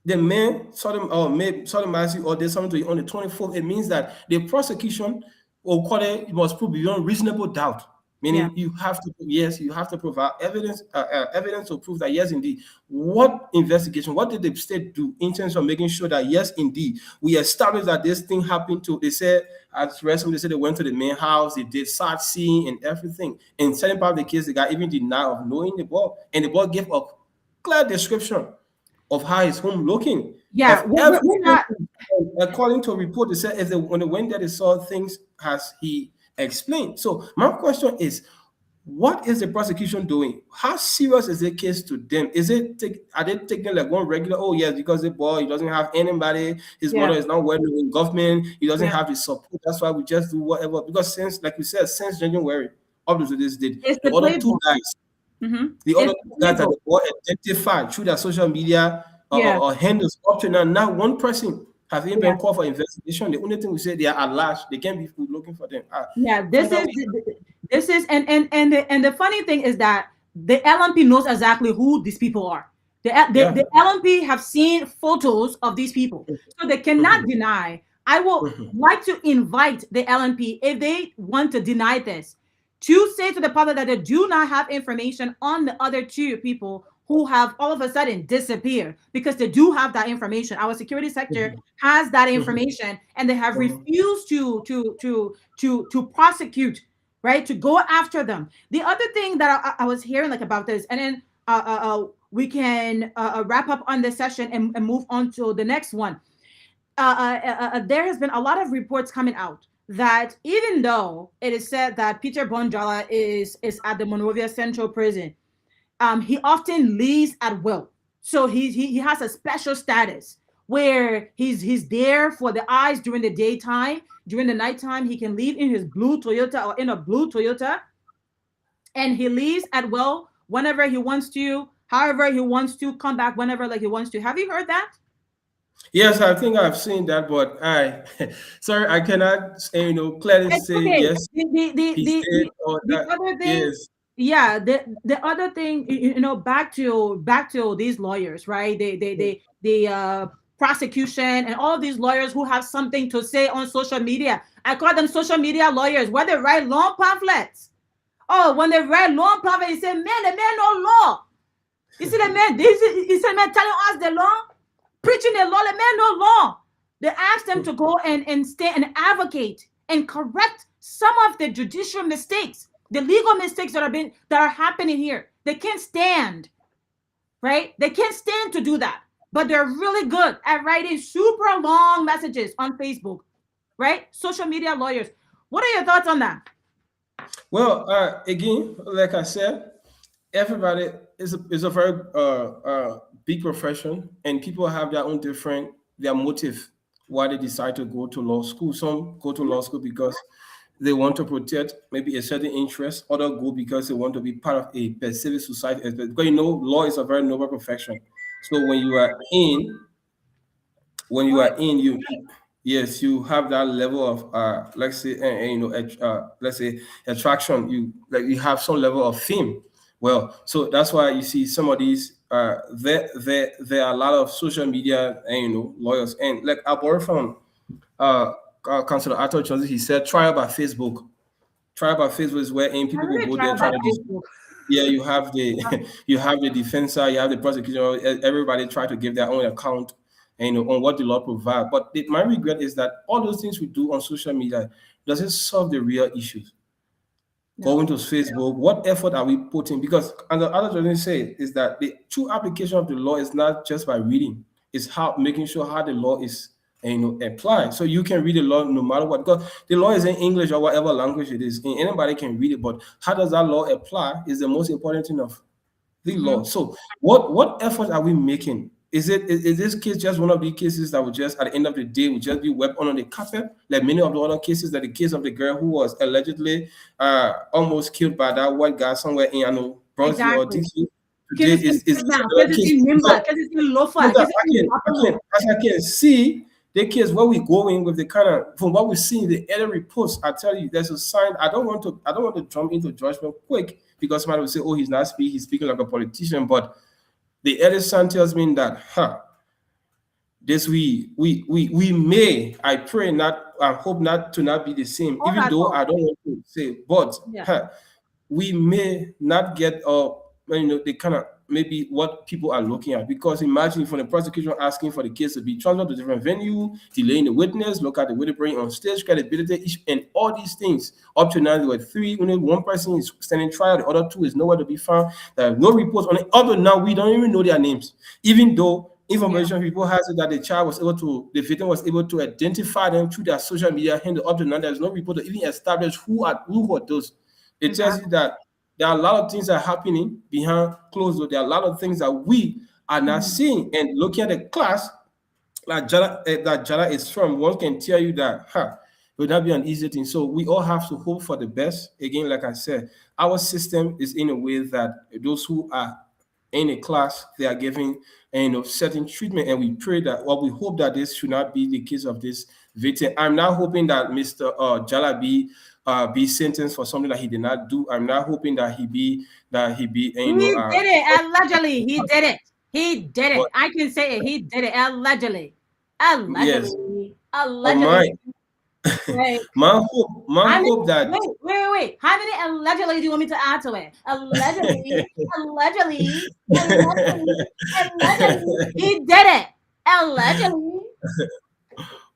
the man saw them or made saw the mercy or did something to you on the 24th, it means that the prosecution or court must prove beyond reasonable doubt. Yeah. Meaning you have to, yes, you have to provide evidence to prove that yes, indeed. What investigation, what did the state do in terms of making sure that yes, indeed, we established that this thing happened to, they said, at rest, they said they went to the main house, they did sightseeing and everything. In certain part of the case, the guy even denied of knowing the boy, and the boy gave a clear description of how his home looking, Yeah. of We're everything. not. According to a report, they said if they, when they went there, they saw things as he explained. So my question is, what is the prosecution doing? How serious is the case to them? Are they taking like one regular? Oh yes, because the boy he doesn't have anybody, his Yeah. mother is not working in government, he doesn't Yeah. have the support. That's why we just do whatever. Because since, like we said, since January up to this date, It's the the other two playbook. guys Mm-hmm. the It's other the guys that playbook. they were identified through their social media Yeah. or handles up to now, not one person have even Yeah. been called for investigation. The only thing we say they are at large. They can't be looking for them. Yeah. Find out. This is and the funny thing is that the LMP knows exactly who these people are. Yeah. The LMP have seen photos of these people, so they cannot Mhm, deny. I will mhm, like to invite the LMP, if they want to deny this, to say to the public that they do not have information on the other two people who have all of a sudden disappeared, because they do have that information. Our security sector mhm, has that mhm, information, and they have mhm. refused to prosecute, right? To go after them. The other thing that I was hearing like about this, and then we can wrap up on this session and move on to the next one. There has been a lot of reports coming out that even though it is said that Peter Bonjala is at the Monrovia Central Prison, he often leaves at will. So he has a special status where he's there for the eyes during the daytime. During the nighttime, he can leave in his blue Toyota or in a blue Toyota, and he leaves at will whenever he wants to, however he wants to, come back whenever like he wants to. Have you heard that? Yes, I think I've seen that, but I, sorry, I cannot, clearly It's say okay. yes. He said, The, or the that. other thing, Yes. yeah, the other thing, back to these lawyers, right? The prosecution and all these lawyers who have something to say on social media. I call them social media lawyers, where they write long pamphlets. Oh, when they write long pamphlets, you say, man, the man no law. You see the man, you see the man telling us the law, preaching the law, the man no law. They ask them to go and stay and advocate and correct some of the judicial mistakes, the legal mistakes that are happening here. They can't stand, right? They can't stand to do that. But they're really good at writing super long messages on Facebook, right? Social media lawyers. What are your thoughts on that? Well, again, like I said, everybody is a very big profession, and people have their own different their motive why they decide to go to law school. Some go to law school because they want to protect maybe a certain interest. Other go because they want to be part of a pacific society. Because law is a very noble profession. So when you Right. are in you yes, you have that level of let's say let's say attraction. You have some level of fame. Well, so that's why you see some of these there are a lot of social media and lawyers. And like I borrow from uh Councilor Arthur Johnson. He said trial by Facebook. Trial by Facebook is where I people will really go try there try by to Facebook. yeah, you have the you have the defense, you have the prosecution. Everybody try to give their own account, on what the law provide. But my regret is that all those things we do on social media doesn't solve the real issues. No. Going to Facebook, what effort are we putting? Because and the other thing say is that the true application of the law is not just by reading; it's how making sure how the law is applied. So you can read the law no matter what, because the law is in English or whatever language it is, and anybody can read it. But how does that law apply is the most important thing of the Hmm. law. So what effort are we making? Is this case just one of the cases that would just at the end of the day would just be swept under the carpet, like many of the other cases, like the case of the girl who was allegedly almost killed by that white guy somewhere in Bronxville or Exactly. DC? Today Cases in is now, another cases case. in Because Nimba, cases in Lofa, because cases in Wapalo. as I can see, the case where we going with the kind of from what we see in the early reports, I tell you, there's a sign. I don't want to jump into judgment quick because somebody will say, "Oh, he's speaking like a politician." But the early sign tells me that, this we may, I pray not, I hope not to not be the same. All Even that though talk. I don't want to say, but Yeah. we may not get the kind of maybe what people are looking at, because imagine for the prosecution asking for the case to be transferred to different venue, delaying the witness, look at the witness bring on stage, credibility, and all these things. Up to now there were three, one person is standing trial, the other two is nowhere to be found. There are no reports on it. Other now we don't even know their names, even though Yeah. information people has it that the victim was able to identify them through their social media handle. Up to now there's no report to even establish who were those. It tells you Exactly. that there are a lot of things that are happening behind closed doors. There are a lot of things that we are not Mhm. seeing. And looking at the class that Jallah is from, one can tell you that, it would not be an easy thing. So we all have to hope for the best. Again, like I said, our system is in a way that those who are in a class, they are giving certain treatment, and we pray that, or we hope that this should not be the case of this victim. I'm not hoping that Mr. Jallah be sentenced for something that he did not do. I'm not hoping that he be He did it. Allegedly. He did it. He did it. but I can say it. He did it. Allegedly. yes, Allegedly. but Allegedly. Right. my How many, hope that wait. How many allegedly do you want me to add to it? Allegedly. Allegedly. Allegedly. Allegedly. He did it. Allegedly.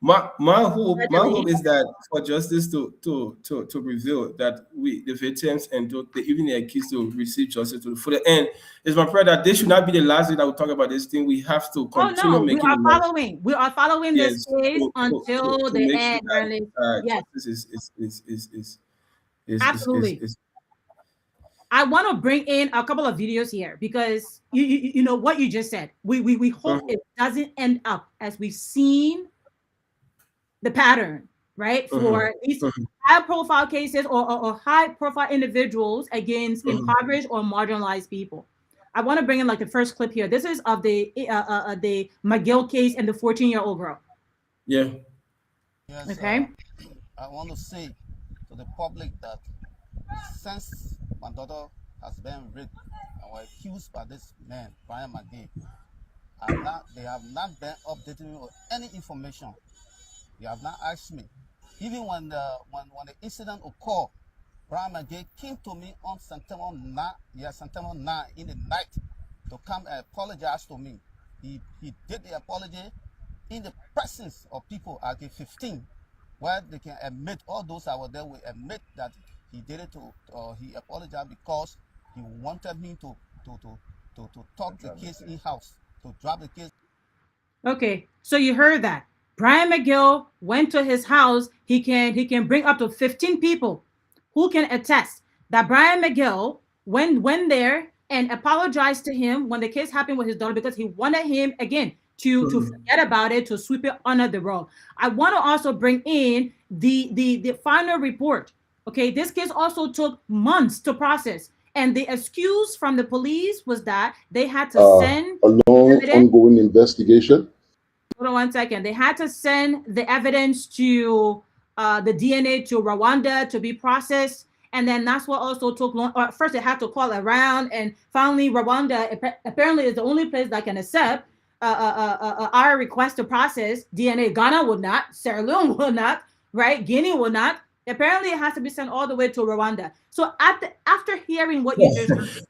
my Allegedly. hope is that for justice to reveal that we the victims and even the accused to receive justice to the full end. It's my prayer that this should not be the last day that we talk about this thing. We have to Oh continue no, we making are the noise. following. We are following this Yes, case until to the make sure end, that Ernest. Yes, justice is absolutely. is I want to bring in a couple of videos here because you know what you just said. We hope it doesn't end up as we've seen the pattern, right? For these high profile cases or high profile individuals against impoverished or marginalized people. I want to bring in like the first clip here. This is of the McGill case and the 14-year-old girl. Yeah. Yes, Okay. I want to say to the public that since my daughter has been raped and were accused by this man, Brian McGee, they have not been updating me with any information. They have not asked me. Even when the incident occurred, Brian McGee came to me on September 9 in the night to come and apologize to me. He did the apology in the presence of people at the 15, where they can admit, all those that were there will admit that he did it he apologized because he wanted me to talk the case in-house, to drop the case. Okay, so you heard that. Brian McGill went to his house. He can bring up to 15 people who can attest that Brian McGill went there and apologized to him when the case happened with his daughter because he wanted him again to forget about it, to sweep it under the rug. I want to also bring in the final report. Okay, this case also took months to process. And the excuse from the police was that they had to send a long ongoing investigation. Hold on 1 second. They had to send the evidence to the DNA to Rwanda to be processed. And then that's what also took long. First, they had to call around. And finally, Rwanda apparently is the only place that can accept our request to process DNA. Ghana would not. Sierra Leone would not. Right? Guinea would not. Apparently, it has to be sent all the way to Rwanda. So after hearing what you just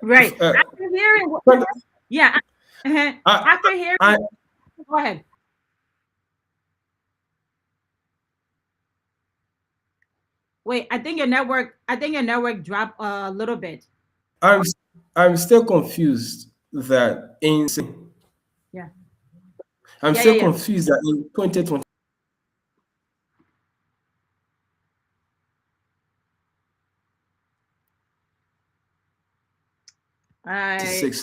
right, after hearing what, yeah, after hearing, go ahead. Wait, I think your network dropped a little bit. I'm still confused that in Yeah. I'm still confused that in 2020.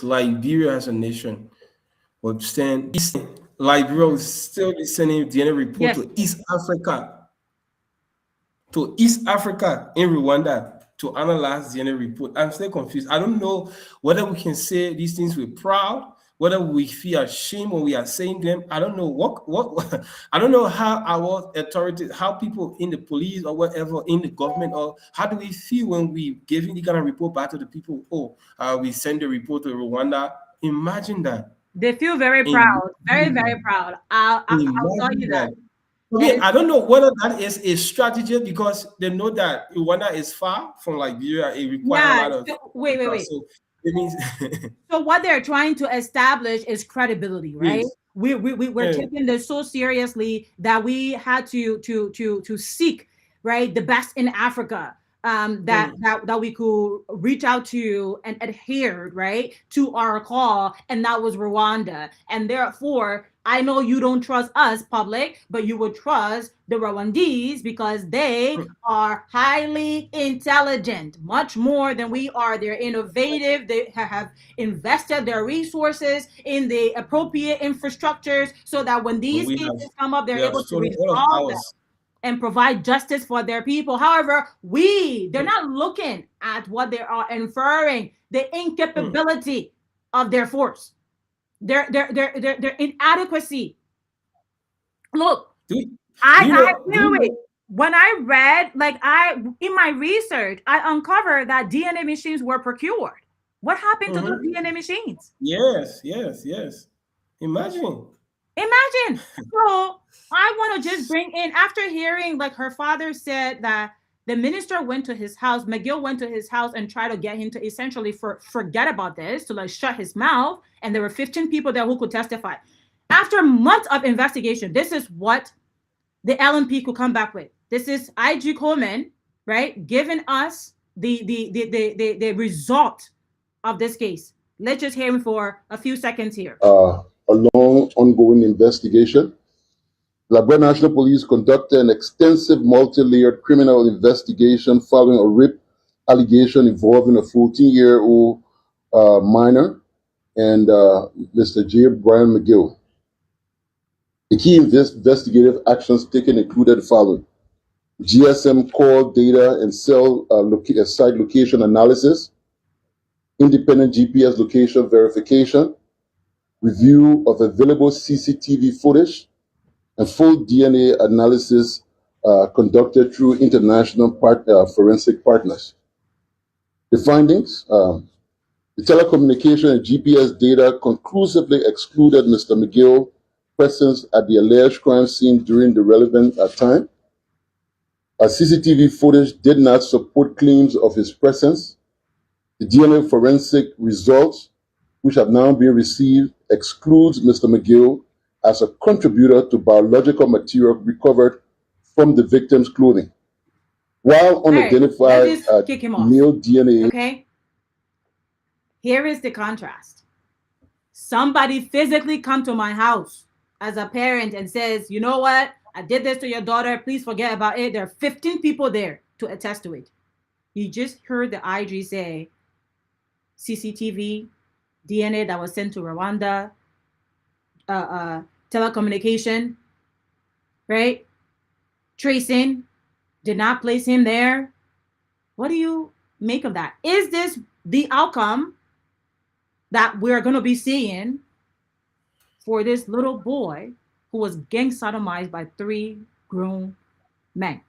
Liberia as a nation would stand. Liberia will still be sending DNA report to East Africa. To East Africa in Rwanda to analyze DNA report. I'm still confused. I don't know whether we can say these things with proud, whether we feel ashamed when we are saying them. I don't know what I don't know how our authorities, how people in the police or whatever in the government, or how do we feel when we giving the kind of report back to the people? We send the report to Rwanda. Imagine that. They feel very proud, very proud. I'll tell you that. I don't know whether that is a strategy because they know that Rwanda is far from Liberia. It requires a lot of wait. So it means so what they're trying to establish is credibility, right? Yes. We're taking this so seriously that we had to seek, right, the best in Africa. That we could reach out to and adhere, right, to our call, and that was Rwanda. And therefore, I know you don't trust us, public, but you would trust the Rwandese because they are highly intelligent, much more than we are. They're innovative. They have invested their resources in the appropriate infrastructures so that when these cases come up, they're able to resolve them and provide justice for their people. However, they're not looking at what they are inferring, the incapability of their force, their inadequacy. Look, I knew it. When I read, in my research, I uncovered that DNA machines were procured. What happened to those DNA machines? Yes. Imagine. So I want to just bring in, after hearing, like, her father said that the minister went to his house, McGill went to his house and tried to get him to essentially forget about this, to shut his mouth. And there were 15 people there who could testify. After months of investigation, this is what the LMP could come back with. This is IG Coleman, right, giving us the result of this case. Let's just hear him for a few seconds here. A long ongoing investigation. Liberia National Police conducted an extensive multi-layered criminal investigation following a rape allegation involving a 14-year-old minor and Mr. J. Brian McGill. The key investigative actions taken included the following: GSM call data and cell site location analysis, independent GPS location verification, review of available CCTV footage, and full DNA analysis conducted through international forensic partners. The findings: the telecommunication and GPS data conclusively excluded Mr. McGill's presence at the alleged crime scene during the relevant time. CCTV footage did not support claims of his presence. The DNA forensic results, which have now been received, excludes Mr. McGill as a contributor to biological material recovered from the victim's clothing. While unidentified male DNA. Okay. Here is the contrast. Somebody physically come to my house as a parent and says, you know what? I did this to your daughter. Please forget about it. There are 15 people there to attest to it. You just heard the IG say CCTV, DNA that was sent to Rwanda, telecommunication, right? Tracing, did not place him there. What do you make of that? Is this the outcome that we're going to be seeing for this little boy who was gang sodomized by 3 grown men,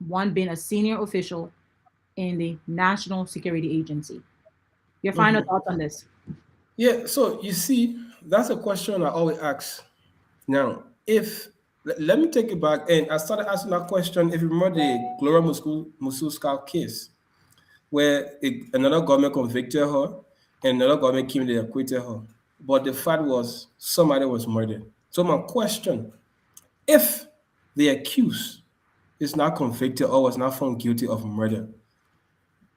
one being a senior official in the National Security Agency? Your final thoughts on this? Yeah, so you see, that's a question I always ask. Now, let me take it back, and I started asking that question. If you remember the Gloria Mususka case, where another government convicted her, and another government came and they acquitted her. But the fact was, somebody was murdered. So my question, if the accused is not convicted or was not found guilty of murder,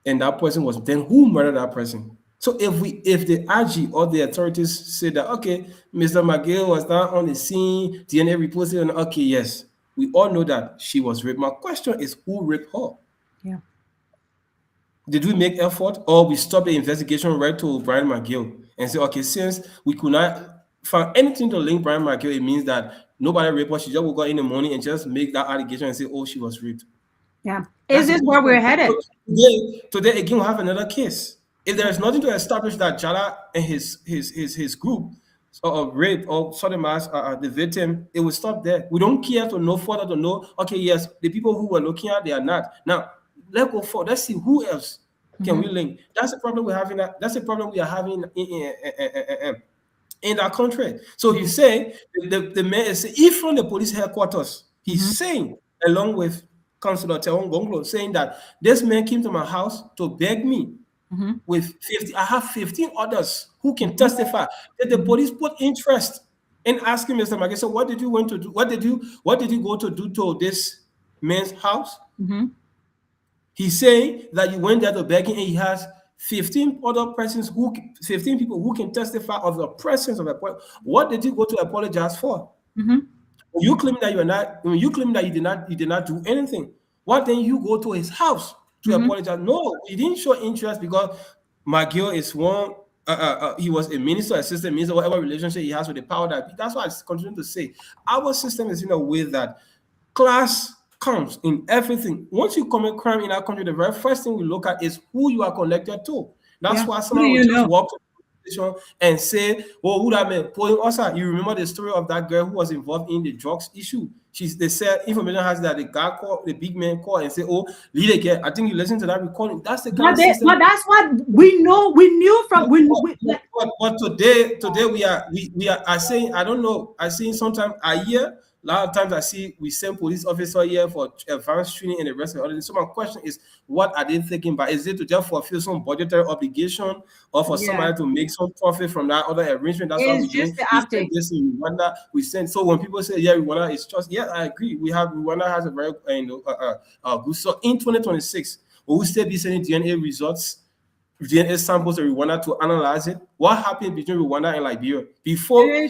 and that person was, then who murdered that person? So if the IG or the authorities say that, okay, Mr. McGill was not on the scene, DNA reported, and okay, yes, we all know that she was raped. My question is, who raped her? Yeah. Did we make effort, or we stop the investigation right to Brian McGill and say, okay, since we could not find anything to link Brian McGill, it means that nobody raped her. She just woke up in the morning and just make that allegation and say, oh, she was raped. Yeah. Is this where we're headed? Today again, we'll have another case. If there is nothing to establish that Jallah and his group or rape or sodomized the victim, it will stop there. We don't care to know further to know, okay, yes, the people who were looking at, they are not. Now, let's go forward. Let's see who else can we link. That's the problem we're having. That's the problem we are having in our country. So you say the man is, if from the police headquarters, he's saying, along with Councillor Teon Gonglo, saying that this man came to my house to beg me with 50. I have 15 others who can testify that the police put interest in asking Mr. McGill, so what did you want to do? What did you go to do to this man's house? He's saying that you went there to beg him, and he has 15 other persons 15 people who can testify of the presence of a point. What did you go to apologize for? You claim that you did not do anything. Why then you go to his house to apologize? No, he didn't show interest because McGill is one. He was a minister, assistant minister, whatever relationship he has with the power that. That's why I continue to say our system is in a way that class comes in everything. Once you commit crime in our country, the very first thing we look at is who you are connected to. That's why someone will just walk to the station and say, "Oh, who that man?" Also, you remember the story of that girl who was involved in the drugs issue? They said information has that the guy called, the big man called and said, "Oh, lead again." I think you listen to that recording. That's the kind of system. But that's what we know. We knew from But today we are. I saying, I don't know. I see sometimes a year. A lot of times I see we send police officer here for advanced training and the rest of it. So my question is, what are they thinking about? Is it to just fulfill some budgetary obligation or for somebody to make some profit from that other arrangement? That's what we do. We this in Rwanda. We send. So when people say, yeah, Rwanda is just, yeah, I agree. Rwanda has a very good. So in 2026, will we still be sending DNA results? DNA samples to Rwanda to analyze it. What happened between Rwanda and Liberia before?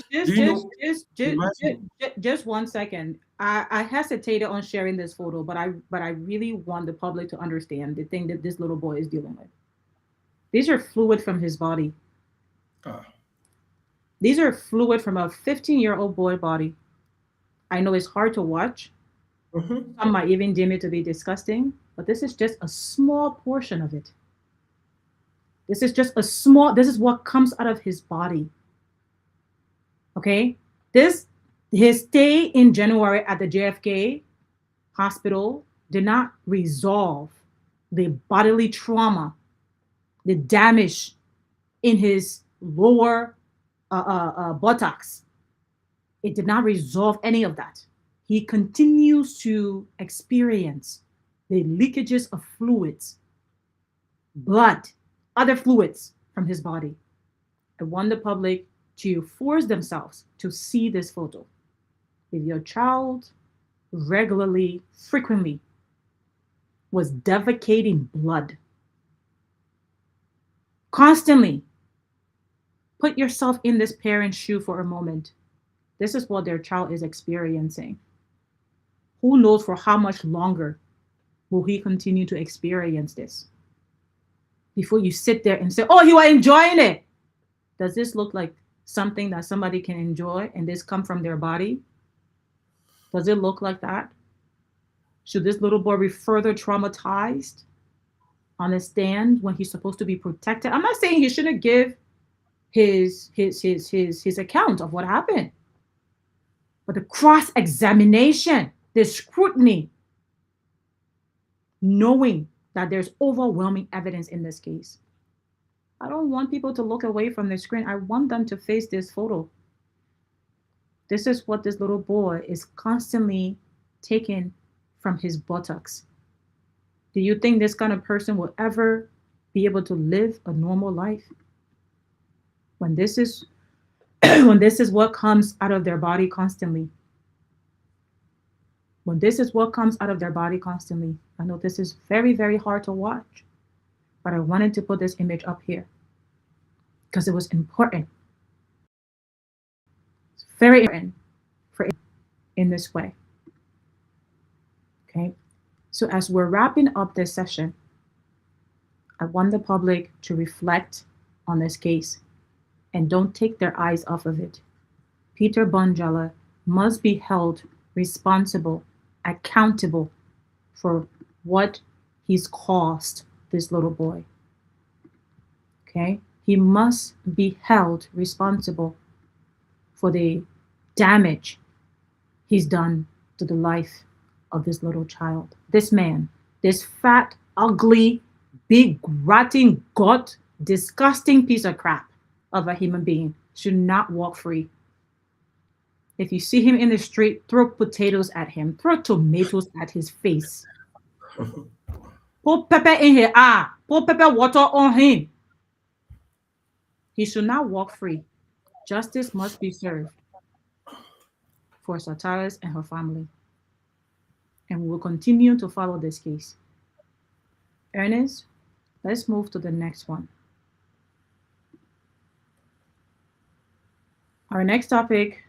Just 1 second. I hesitated on sharing this photo, but I really want the public to understand the thing that this little boy is dealing with. These are fluid from his body. Ah. These are fluid from a 15-year-old boy body. I know it's hard to watch. Mhm. Some might even deem it to be disgusting, but this is just a small portion of it. This is just a small, this is what comes out of his body. Okay? This, his stay in January at the JFK hospital did not resolve the bodily trauma, the damage in his lower buttocks. It did not resolve any of that. He continues to experience the leakages of fluids, blood, other fluids from his body. I want the public to force themselves to see this photo. If your child regularly, frequently was defecating blood, constantly, put yourself in this parent's shoe for a moment. This is what their child is experiencing. Who knows for how much longer will he continue to experience this? Before you sit there and say, oh, you are enjoying it. Does this look like something that somebody can enjoy and this come from their body? Does it look like that? Should this little boy be further traumatized on a stand when he's supposed to be protected? I'm not saying he shouldn't give his account of what happened. But the cross-examination, the scrutiny, knowing that there's overwhelming evidence in this case. I don't want people to look away from the screen. I want them to face this photo. This is what this little boy is constantly taking from his buttocks. Do you think this kind of person will ever be able to live a normal life? When this is when this is what comes out of their body constantly. When this is what comes out of their body constantly. I know this is very, very hard to watch, but I wanted to put this image up here because it was important. It's very important for in this way. Okay. So as we're wrapping up this session, I want the public to reflect on this case and don't take their eyes off of it. Peter Jallah must be held responsible, accountable for what he's caused this little boy. Okay? He must be held responsible for the damage he's done to the life of this little child. This man, this fat, ugly, big, rotting, gut, disgusting piece of crap of a human being should not walk free. If you see him in the street, throw potatoes at him, throw tomatoes at his face. Pour pepper in his eye, pour pepper water on him. He should not walk free. Justice must be served for Sataris and her family. And we will continue to follow this case. Ernest, let's move to the next one. Our next topic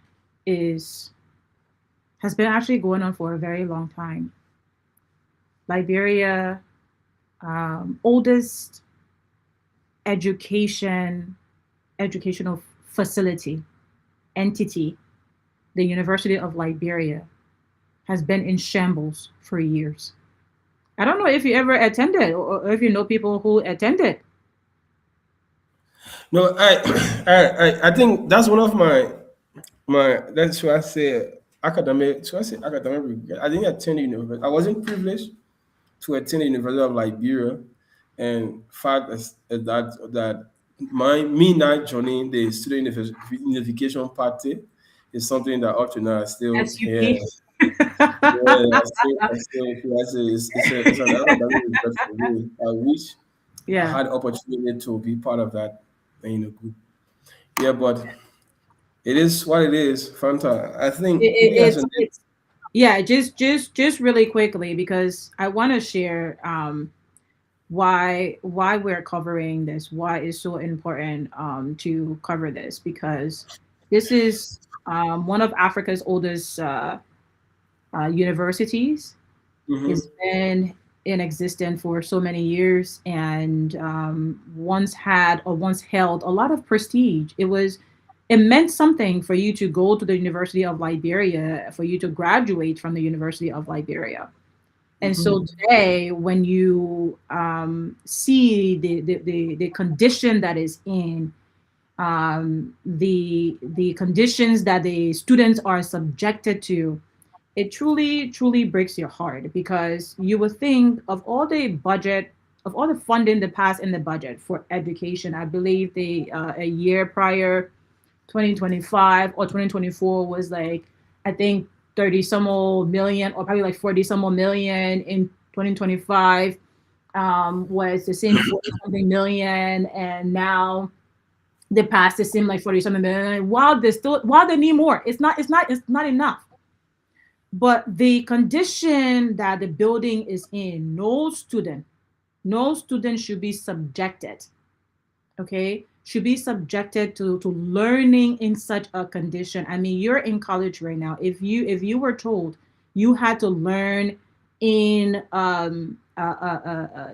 has been actually going on for a very long time. Liberia, oldest educational facility, entity, the University of Liberia, has been in shambles for years. I don't know if you ever attended or if you know people who attended. No, I think that's one of my that's why I say academic. So I say academic regret. I didn't attend the university. I wasn't privileged to attend the University of Liberia, and fact is that me not joining the student unification party is something that up to now I still SUP. yeah, it's an academic regret for me. I wish I Yeah. had opportunity to be part of that, group. Yeah, but it is what it is, Fanta. I think we as an It's yeah, just really quickly because I want to share why we're covering this, why it's so important to cover this, because this is one of Africa's oldest universities. It's Mm-hmm. been in existence for so many years, and once had or once held a lot of prestige. It meant something for you to go to the University of Liberia, for you to graduate from the University of Liberia. And so Mm-hmm. today, when you see the condition that is in, the conditions that the students are subjected to, it truly, truly breaks your heart, because you would think of all the budget, of all the funding that passed in the budget for education. I believe a year prior, 2025 or 2024, was like, I think 30 some odd million, or probably like 40 some odd million in 2025, was the same 40 something million. And now they passed the same like 40 something million. While they need more, it's not enough. But the condition that the building is in, no student should be subjected, okay, should be subjected to learning in such a condition. I mean, you're in college right now. If you were told you had to learn in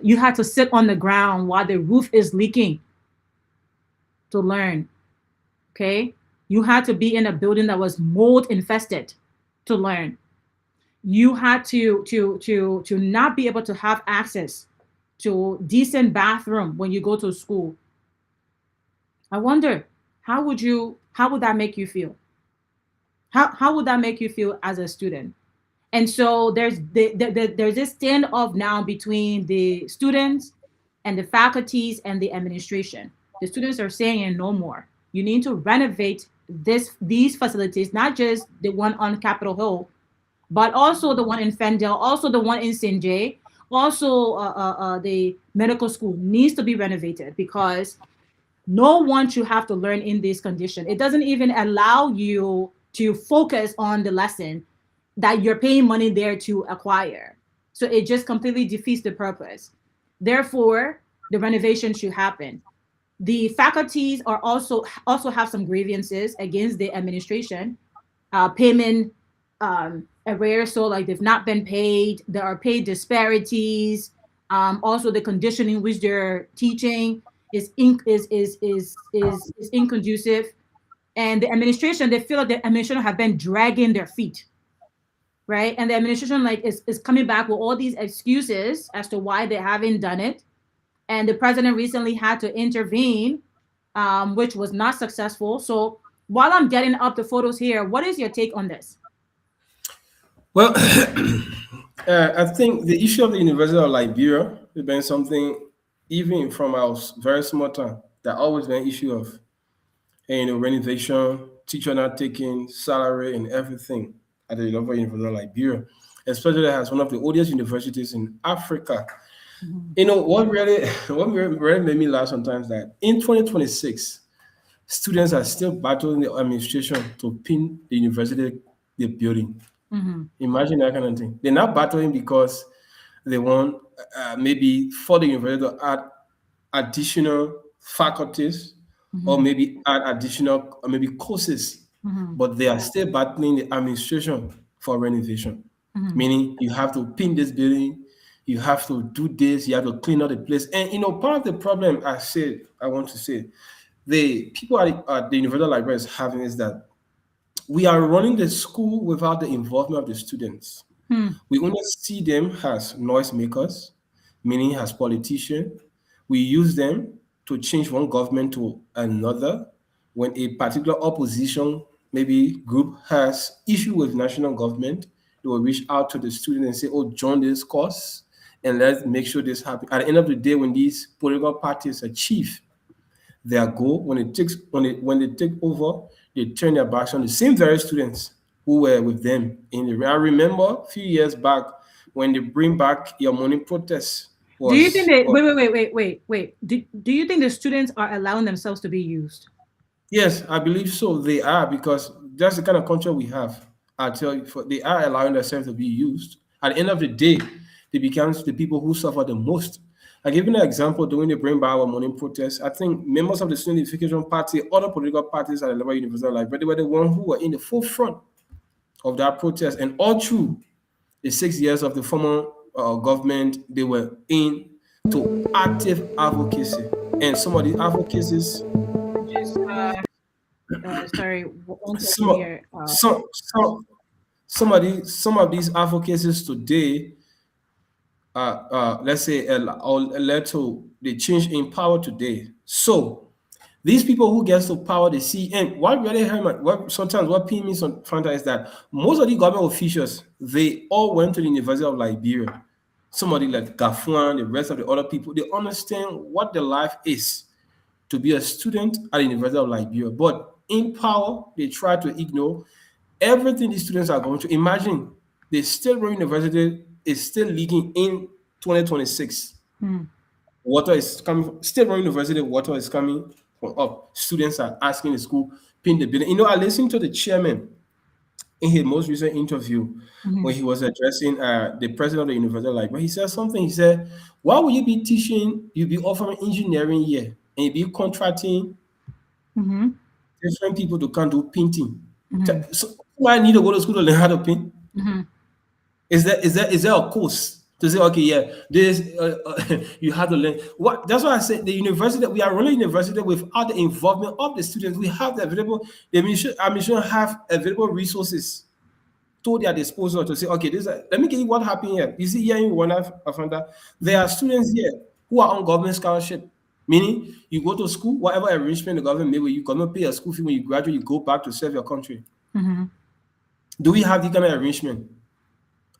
you had to sit on the ground while the roof is leaking to learn, okay, you had to be in a building that was mold infested to learn, you had to not be able to have access to decent bathroom when you go to school. I wonder, how would that make you feel? How would that make you feel as a student? And so there's this standoff now between the students and the faculties and the administration. The students are saying no more. You need to renovate these facilities, not just the one on Capitol Hill, but also the one in Fendel, also the one in St. J, also the medical school needs to be renovated, because no one should have to learn in this condition. It doesn't even allow you to focus on the lesson that you're paying money there to acquire. So it just completely defeats the purpose. Therefore, the renovation should happen. The faculties are also have some grievances against the administration, payment arrears. So like they've not been paid. There are pay disparities. Also, the condition in which they're teaching is inconducive, and the administration, they feel like the administration have been dragging their feet, right? And the administration like is coming back with all these excuses as to why they haven't done it. And the president recently had to intervene, which was not successful. So while I'm getting up the photos here, what is your take on this? Well, I think the issue of the University of Liberia has been something, even from our very small time, that always been an issue of, renovation, teacher not taking salary and everything at the level of University of Liberia, especially as one of the oldest universities in Africa. Mhm. What really, what really made me laugh sometimes, that in 2026, students are still battling the administration to pin the university, the building. Mhm. Imagine that kind of thing. They're not battling because they want, maybe for the university to add additional faculties, or Mhm. maybe add additional, or maybe courses, Mhm. but they are still battling the administration for renovation. Mhm. Meaning you have to pin this building, you have to do this, you have to clean up the place. And part of the problem, I want to say, the people at the University Library is having, is that we are running the school without the involvement of the students. Mhm. We only see them as noise makers, meaning as politicians. We use them to change one government to another. When a particular opposition, maybe group, has issue with national government, they will reach out to the student and say, "Oh, join this cause, and let's make sure this happens." At the end of the day, when these political parties achieve their goal, when they take over, they turn their backs on the same very students who were with them in the. I remember a few years back when they bring back your money protests Do you think was, they was wait? Do you think the students are allowing themselves to be used? Yes, I believe so. They are, because that's the kind of culture we have. I tell you, they are allowing themselves to be used. At the end of the day, they become the people who suffer the most. I give you an example during the Bring Back Our Money protest. I think members of the Student Unification Party, other political parties at the level of university life, but they were the ones who were in the forefront of that protest. And all through, the 6 years of the former government, they were into active advocacy. And some of the advocacies, Just sorry, one some second of, here. some of these advocacies today, let's say, led to the change in power today. So these people who gets to power, they see, and what really hurt me, what sometimes what pains me some Fanta is that most of the government officials, they all went to the University of Liberia. Somebody like Gafuan, the rest of the other people, they understand what the life is to be a student at the University of Liberia. But in power, they try to ignore everything these students are going to. Imagine the State Road University is still leaking in 2026. Water is coming, State Road University, water is coming from up. Students are asking the school, pin the building. I listened to the chairman in his most recent interview when he was addressing the president of the University of Liberia. He said something. He said, why would you be teaching, you be offering engineering here, and you be contracting Mm-hmm. different people to come do painting? Mm-hmm. So why I need to go to school to learn how to paint? Mm-hmm. Is there a course to say, okay, yeah, this you have to learn? What that's why I said the university, we are running university without the involvement of the students. We have the available, the administration have available resources to their disposal to say, okay, let me get you what happened here. You see here in one of that, there are students here who are on government scholarship. Meaning, you go to school, whatever arrangement the government made with you, government pay a school fee when you graduate, you go back to serve your country. Mm-hmm. Do we have the kind of arrangement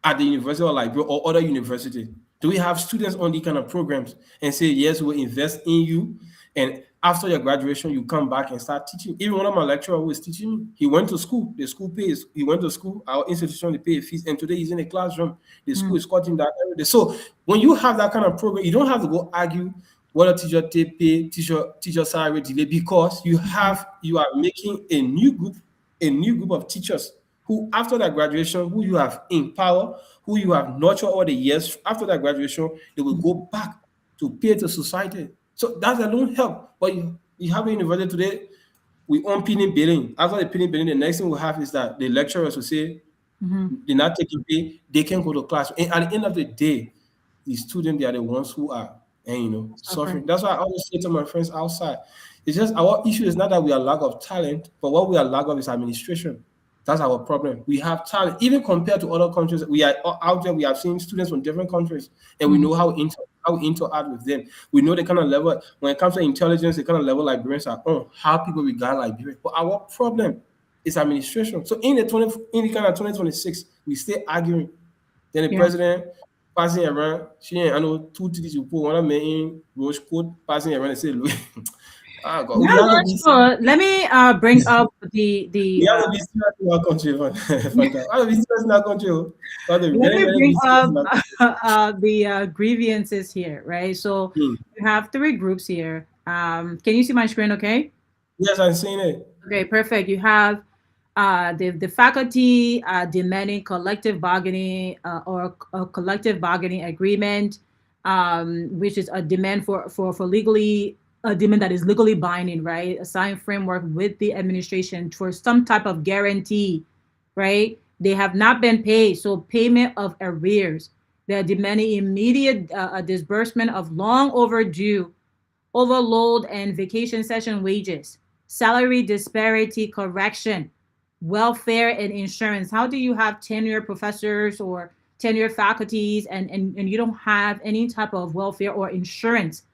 at the University of Liberia or other university? Do we have students on the kind of programs and say, yes, we'll invest in you, and after your graduation, you come back and start teaching? Even one of my lecturers who is teaching me, he went to school, the school pays, he went to school, our institution, they pay fees, and today he's in a classroom, the school is cutting that every day. So when you have that kind of program, you don't have to go argue whether teacher take pay, teacher salary delay, because you are making a new group of teachers who, after that graduation, who you have empowered, who you have nurtured over the years. After that graduation, they will go back to pay to society. So that alone help. But you have a university today, we own pinning billing. After the pinning billing, the next thing we have is that the lecturers will say they're not taking pay, they can go to class. And at the end of the day, the students, they are the ones who are, and suffering. That's why I always say to my friends outside, it's just our issue is not that we are lack of talent, but what we are lack of is administration. That's our problem. We have talent, even compared to other countries. We are out there. We have seen students from different countries, and we know how we interact with them. We know the kind of level when it comes to intelligence, the kind of level Liberians are on, how people regard Liberia. But our problem is administration. So in the kind of 2026, we stay arguing. Then the president passing around, I know two things you put one of me Roche code passing around and say, ah, God, Let me bring up the we have to be serious in our country, man. Fanta. We have to be serious in our country. let me bring up the grievances here, right? So you have three groups here. Can you see my screen? Okay. Yes, I'm seeing it. Okay, perfect. You have the faculty demanding collective bargaining or a collective bargaining agreement, which is a demand for legally a demand that is legally binding, right? A signed framework with the administration for some type of guarantee, right? They have not been paid, so payment of arrears. They're demanding immediate disbursement of long overdue overload and vacation session wages, salary disparity correction, welfare and insurance. How do you have tenure professors or tenure faculties and you don't have any type of welfare or insurance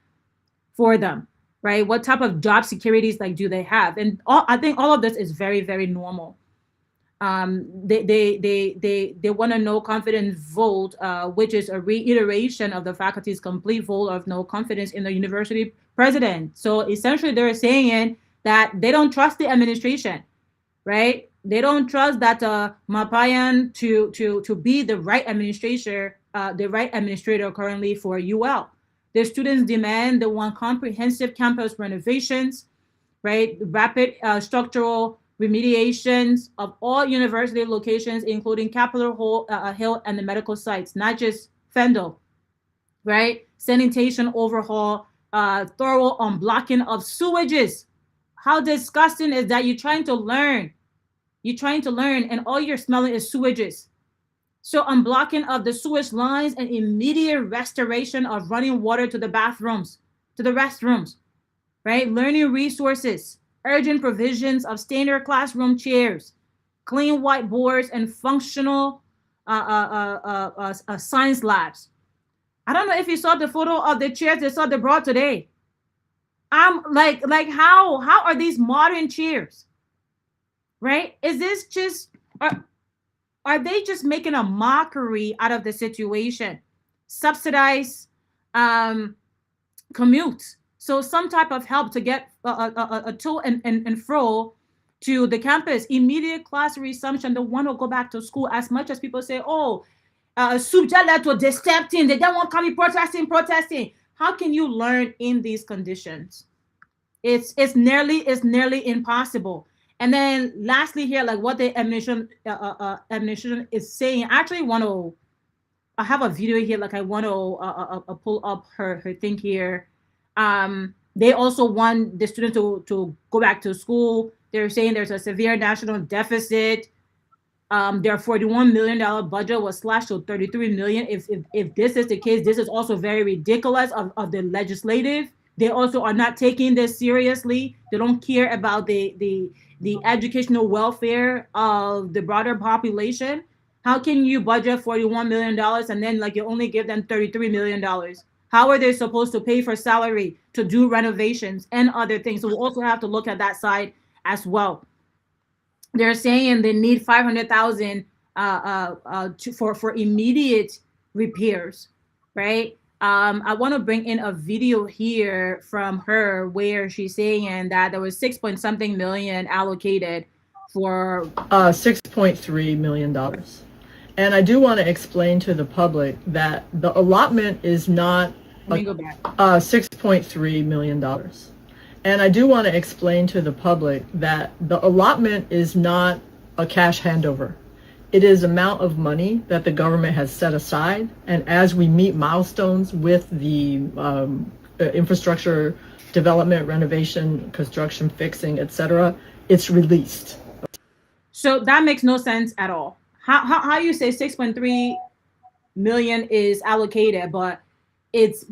for them, right? What type of job securities do they have? And I think all of this is very, very normal. They want a no confidence vote, which is a reiteration of the faculty's complete vote of no confidence in the university president. So essentially, they're saying that they don't trust the administration, right? They don't trust that Mapayan to be the right administrator currently for UL. The students demand they want comprehensive campus renovations, right? Rapid structural remediations of all university locations, including Capitol Hill and the medical sites, not just Fendel, right? Sanitation overhaul, thorough unblocking of sewages. How disgusting is that? You're trying to learn, and all you're smelling is sewages. So unblocking of the sewage lines and immediate restoration of running water to the bathrooms, to the restrooms, right? Learning resources, urgent provisions of standard classroom chairs, clean whiteboards, and functional science labs. I don't know if you saw the photo of the chairs they saw they brought today. I'm like how are these modern chairs, right? Is this just are they just making a mockery out of the situation? Subsidize commute. So some type of help to get a to and fro to the campus. Immediate class resumption. They want to go back to school as much as people say, oh, subject to disrupting. They don't want to come protesting. How can you learn in these conditions? It's nearly impossible. And then lastly here, like what the administration is saying. I actually want to. I have a video here. Like I want to pull up her thing here. They also want the students to go back to school. They're saying there's a severe national deficit. Their $41 million budget was slashed to $33 million. If this is the case, this is also very ridiculous of the legislative. They also are not taking this seriously. They don't care about the educational welfare of the broader population. How can you budget $41 million and then like you only give them $33 million? How are they supposed to pay for salary to do renovations and other things? So we'll also have to look at that side as well. They're saying they need 500,000 for immediate repairs, right? I want to bring in a video here from her where she's saying that there was 6 point something million allocated for $6.3 million. And I do want to explain to the public that the allotment is not $6.3 million. And I do want to explain to the public that the allotment is not a cash handover. It is amount of money that the government has set aside. And as we meet milestones with the infrastructure development, renovation, construction, fixing, etc., it's released. So that makes no sense at all. How you say 6.3 million is allocated, but it's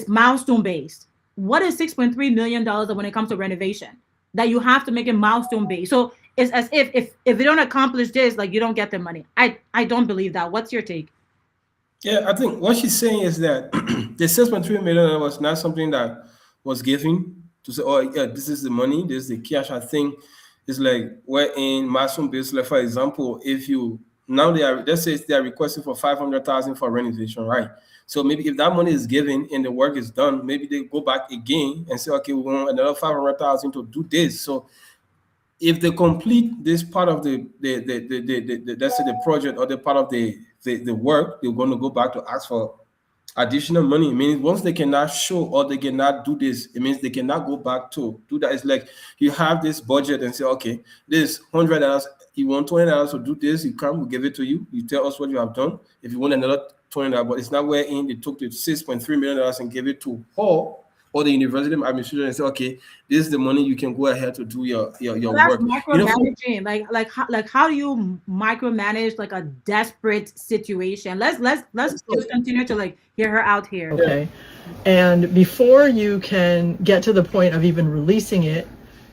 milestone based. What is $6.3 million when it comes to renovation? That you have to make it milestone based. So it's as if you don't accomplish this, like you don't get the money. I don't believe that. What's your take? Yeah, I think what she's saying is that the 6.3 million was not something that was given to say, oh yeah, this is the money, this is the cash. I think it's like we're in milestone based. Like for example, if you now let's say they are requesting for 500,000 for renovation, right? So maybe if that money is given and the work is done, maybe they go back again and say, okay, we want another 500,000 to do this. So if they complete this part of the let's say the project or the part of the work, they're going to go back to ask for additional money. It means once they cannot show or they cannot do this, it means they cannot go back to do that. It's like you have this budget and say, okay, this $100, you want $20 to do this, you come, we give it to you. You tell us what you have done. If you want another $20, but it's not wherein they took the $6.3 million and gave it to Hall or the university administration and say, okay, this is the money, you can go ahead to do your That's work. micromanaging. Like how do you micromanage like a desperate situation? Let's just continue to like hear her out here. Okay. And before you can get to the point of even releasing it,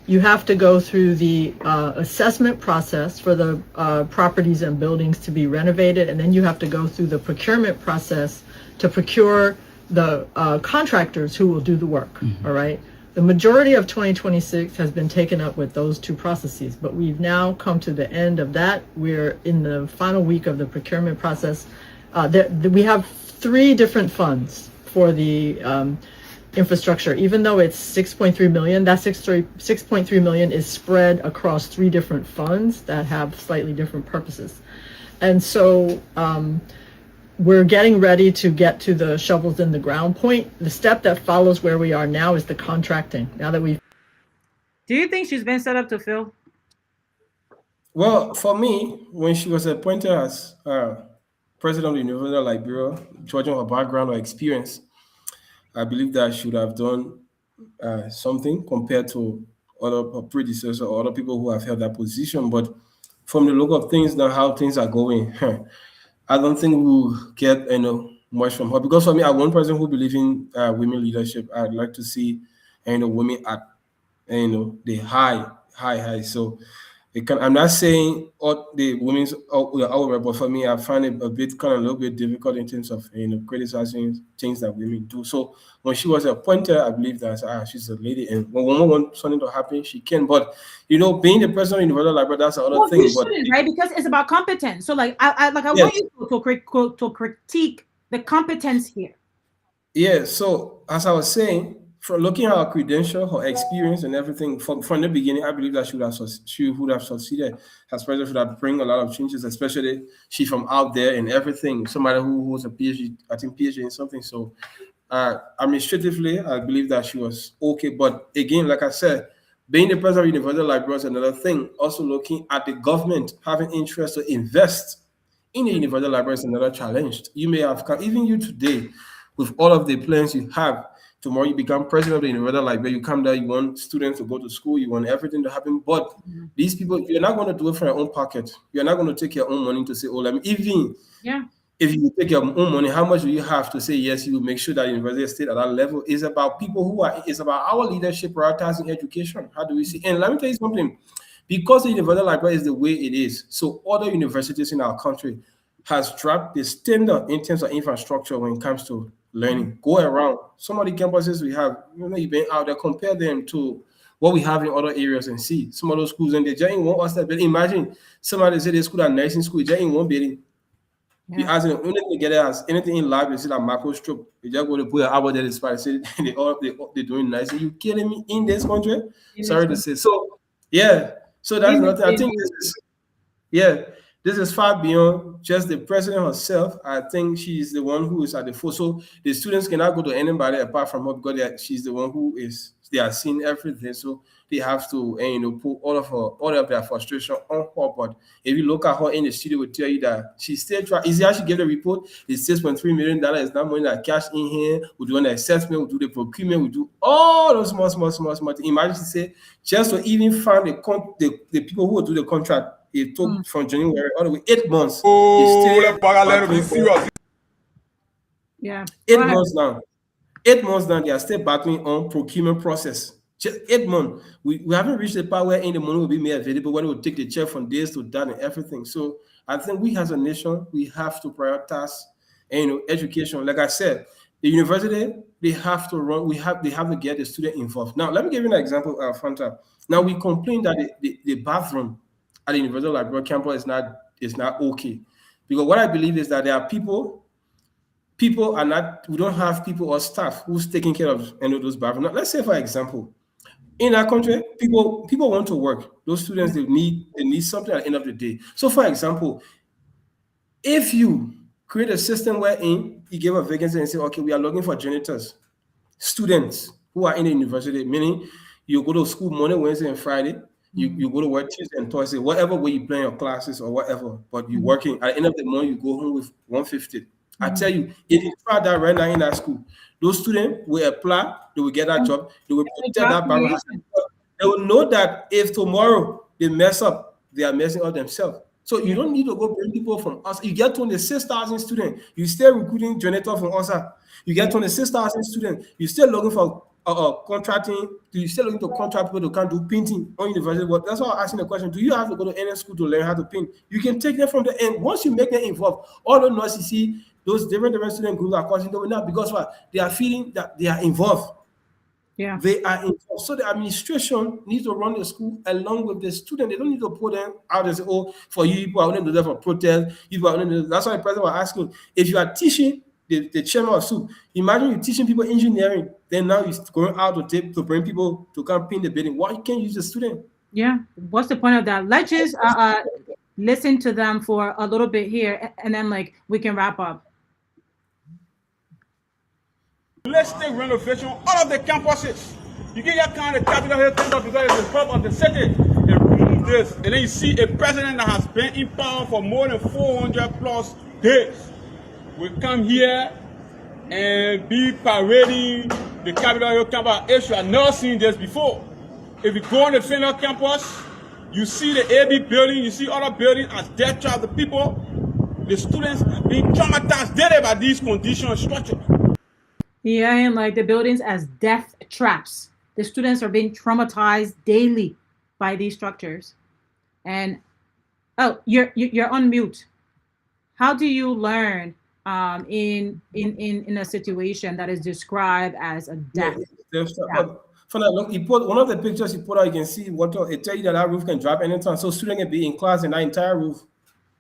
you have to go through the assessment process for the properties and buildings to be renovated, and then you have to go through the procurement process to procure the contractors who will do the work. All right. The majority of 2026 has been taken up with those two processes, but we've now come to the end of that. We're in the final week of the procurement process. We have 3 different funds for the infrastructure. Even though it's 6.3 million, that 6.3 million is spread across 3 different funds that have slightly different purposes. And so we're getting ready to get to the shovels in the ground point. The step that follows where we are now is the contracting. Now that we've... Do you think she's been set up to fill? Well, for me, when she was appointed as president of the University of Liberia, judging her background or experience, I believe that she should have done something compared to other predecessors or other people who have held that position. But from the look of things now, how things are going, I don't think we'll get much from her, because for me, I'm one person who believes in women leadership. I'd like to see women at the high. So I'm not saying all the women's over, but for me, I find it a bit kind of a little bit difficult in terms of criticizing things that women do. So when she was appointed, I believe that she's a lady, and when woman wants something to happen, she can. But being the president of the Universal Library, that's another Well, you thing. But shouldn't, right? Because it's about competence. So, like, I yeah, want you to critique the competence here. yeah. So as I was saying, from looking at her credential, her experience, and everything from the beginning, I believe that she would have succeeded. As president, should have bring a lot of changes, especially she from out there and everything. Somebody who was a PhD, I think PhD in something. So administratively, I believe that she was okay. But again, like I said, being the president of Universal Library is another thing. Also looking at the government having interest to invest in the Universal Library is another challenge. You may have even you today, with all of the plans you have. Tomorrow you become president of the Universal Library. You come there, you want students to go to school, you want everything to happen. But these people, you're not going to do it from your own pocket. You're not going to take your own money to say, oh, let me. Even if you take your own money, how much do you have to say yes? You will make sure that university stay at that level. It's about it's about our leadership prioritizing education. How do we see? And let me tell you something. Because the Universal Library is the way it is, so other universities in our country has dropped the standard in terms of infrastructure when it comes to learning. Go around some of the campuses we have, you've been out there, compare them to what we have in other areas and see some of those schools, and they're just in one hostel building. Imagine somebody say they school at nursing school, just in one building. You ask them, only they get it as anything in life, they see that microscope. They just go to put an hour there, say they're doing nice. Are you kidding me? In this country? Sorry to say. So yeah, so that's nothing. I think this is far beyond just the president herself. I think she's the one who is at the forefront. So the students cannot go to anybody apart from her, because she's the one who is. They are seeing everything, so they have to put all of their frustration on her. But if you look at her in the studio, will tell you that she still try. Is it actually get the report? It's $6.3 million. It's not money that cash in here. We do an assessment. We do the procurement. We do all those small. Imagine she say just to even find the people who will do the contract. It took from January all the way 8 months. Yeah. 8 months now. 8 months now, they are still battling on procurement process. Just 8 months. We haven't reached the part where any money will be made available, when we will take the check from this to that and everything. So I think we as a nation, we have to prioritize education. Like I said, the university, they have to run, they have to get the student involved. Now, let me give you an example, Fanta. Now, we complain that the bathroom at the Universal Library campus is not okay. Because what I believe is that there are people are not, we don't have people or staff who's taking care of any of those bathrooms. Now, let's say, for example, in our country, people want to work. Those students, they need something at the end of the day. So, for example, if you create a system wherein you give a vacancy and say, okay, we are looking for janitors, students who are in the university, meaning you go to school Monday, Wednesday, and Friday. You go to work Tuesday and Thursday, whatever way you plan your classes or whatever, but you're working. At the end of the month, you go home with 150. I tell you, if you try that right now in that school, those students will apply, they will get that job, they will protect that barrier. They will know that if tomorrow they mess up, they are messing up themselves. So you don't need to go bring people from us. You get 26,000 students, you still recruiting janitor from us. You get 26,000 students, you still looking for contracting. You still looking to contract people to come do painting on university. But that's why I'm asking the question: do you have to go to any school to learn how to paint? You can take them from the end. Once you make them involved, all the nurses, you see those different student groups are causing them now, because what? They are feeling that they are involved. Yeah, they are involved. So the administration needs to run the school along with the student. They don't need to put them out and say, "Oh, for you people, I want to do that for protest." That's why the president was asking: if you are teaching the chairman of SOOP, imagine you're teaching people engineering, then now you're going out to bring people to come paint the building. Why you can't use the student? Yeah, what's the point of that? Let's just listen to them for a little bit here, and then we can wrap up. Let's take renovation all of the campuses. You get your kind of capital here because it's the hub of the city. They remove this, and then you see a president that has been in power for more than 400 plus days will come here and be parading the Capitol Hill campus. If you have not seen this before, if you go on the Fender campus, you see the AB building, you see other buildings as death trap. The people The students being traumatized daily by these conditions structure. Yeah, and like the buildings as death traps. The students are being traumatized daily by these structures. And oh, you're on mute. How do you learn in a situation that is described as a Yeah, death trap? but for that, look, he put one of the pictures he put out. You can see water. It tell you that that roof can drop anytime. So student can be in class and that entire roof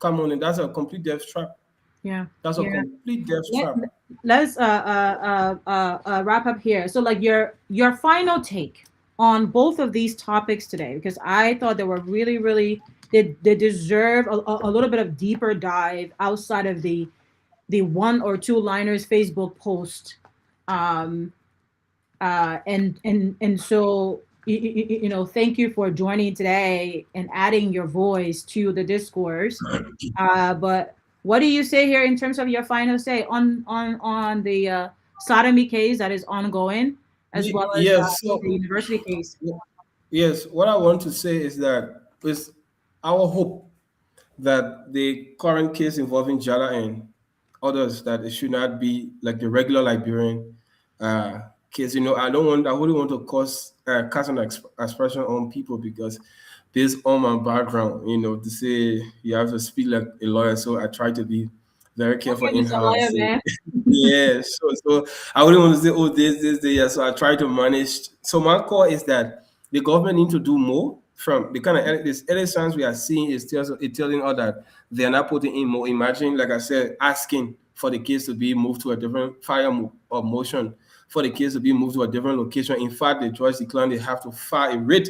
come on, and that's a complete death trap. Yeah, That's a yeah. complete death Let, trap. let's wrap up here. So, like your final take on both of these topics today, because I thought they were really they deserve a little bit of deeper dive outside of the one or two liners Facebook post. Um, and so thank you for joining today and adding your voice to the discourse. But what do you say here in terms of your final say on the sodomy case that is ongoing, as well as Yes. So the university case? yes, what I want to say is that it's our hope that the current case involving Jallah and others, that it should not be like the regular Liberian case. I wouldn't want to cast an expression on people because based on my background, to say you have to speak like a lawyer, so I try to be very careful Okay, in Mr. how I Lawyer, say. man. Yeah, so I wouldn't want to say, oh, this, yeah. So I try to manage. So my call is that the government need to do more from the kind of this early signs we are seeing is telling us that they are not putting in more. Imagine, like I said, asking for the case to be moved to a different or motion, for the case to be moved to a different location. In fact, the judge declined. They have to file a writ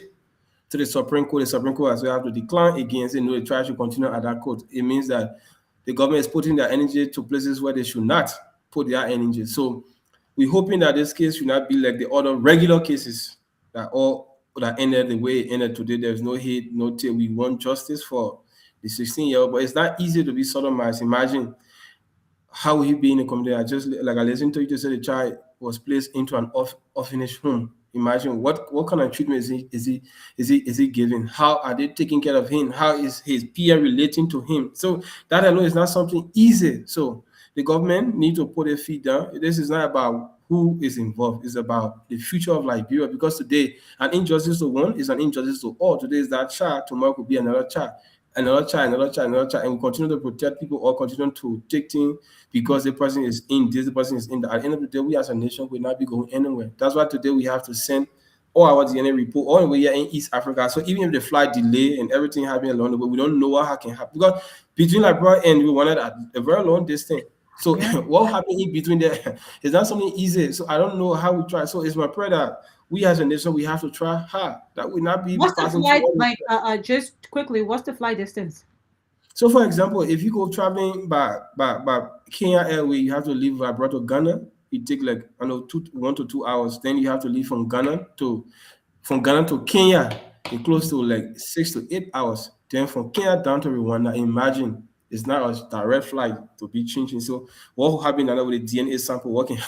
to the Supreme Court. The Supreme Court as well have to decline against it. No, they try to continue at that court. It means that the government is putting their energy to places where they should not put their energy. So we're hoping that this case should not be like the other regular cases that ended the way it ended today. There's no hate, no tail. We want justice for the 16-year-old, but it's not easy to be sodomized. Imagine how he be in the community. I listened to you to say the child was placed into an orphanage home. Imagine what kind of treatment is he given? How are they taking care of him? How is his peer relating to him? So that alone is not something easy. So the government need to put their feet down. This is not about who is involved. It's about the future of Liberia, because today an injustice to one is an injustice to all. Today is that child, tomorrow could be another child, and we continue to protect people or continue to take things because the person is in this, the person is in that. At the end of the day, we as a nation will not be going anywhere. That's why today we have to send all our DNA report all the way here in East Africa. So even if the flight delay and everything happening along the way, we don't know what can happen, because between Liberia and we wanted a very long distance. So what happened in between there is not something easy. So I don't know how we try. So it's my prayer that we as a nation, we have to try hard. That will not be What's the passing flight through. like? Just quickly, what's the flight distance? So, for example, if you go traveling by Kenya Airway, you have to leave Liberia to Ghana. It take like 1 to 2 hours. Then you have to leave from Ghana to Kenya. It close to like 6 to 8 hours. Then from Kenya down to Rwanda. Imagine it's not a direct flight to be changing. So what will happen now with the DNA sample working?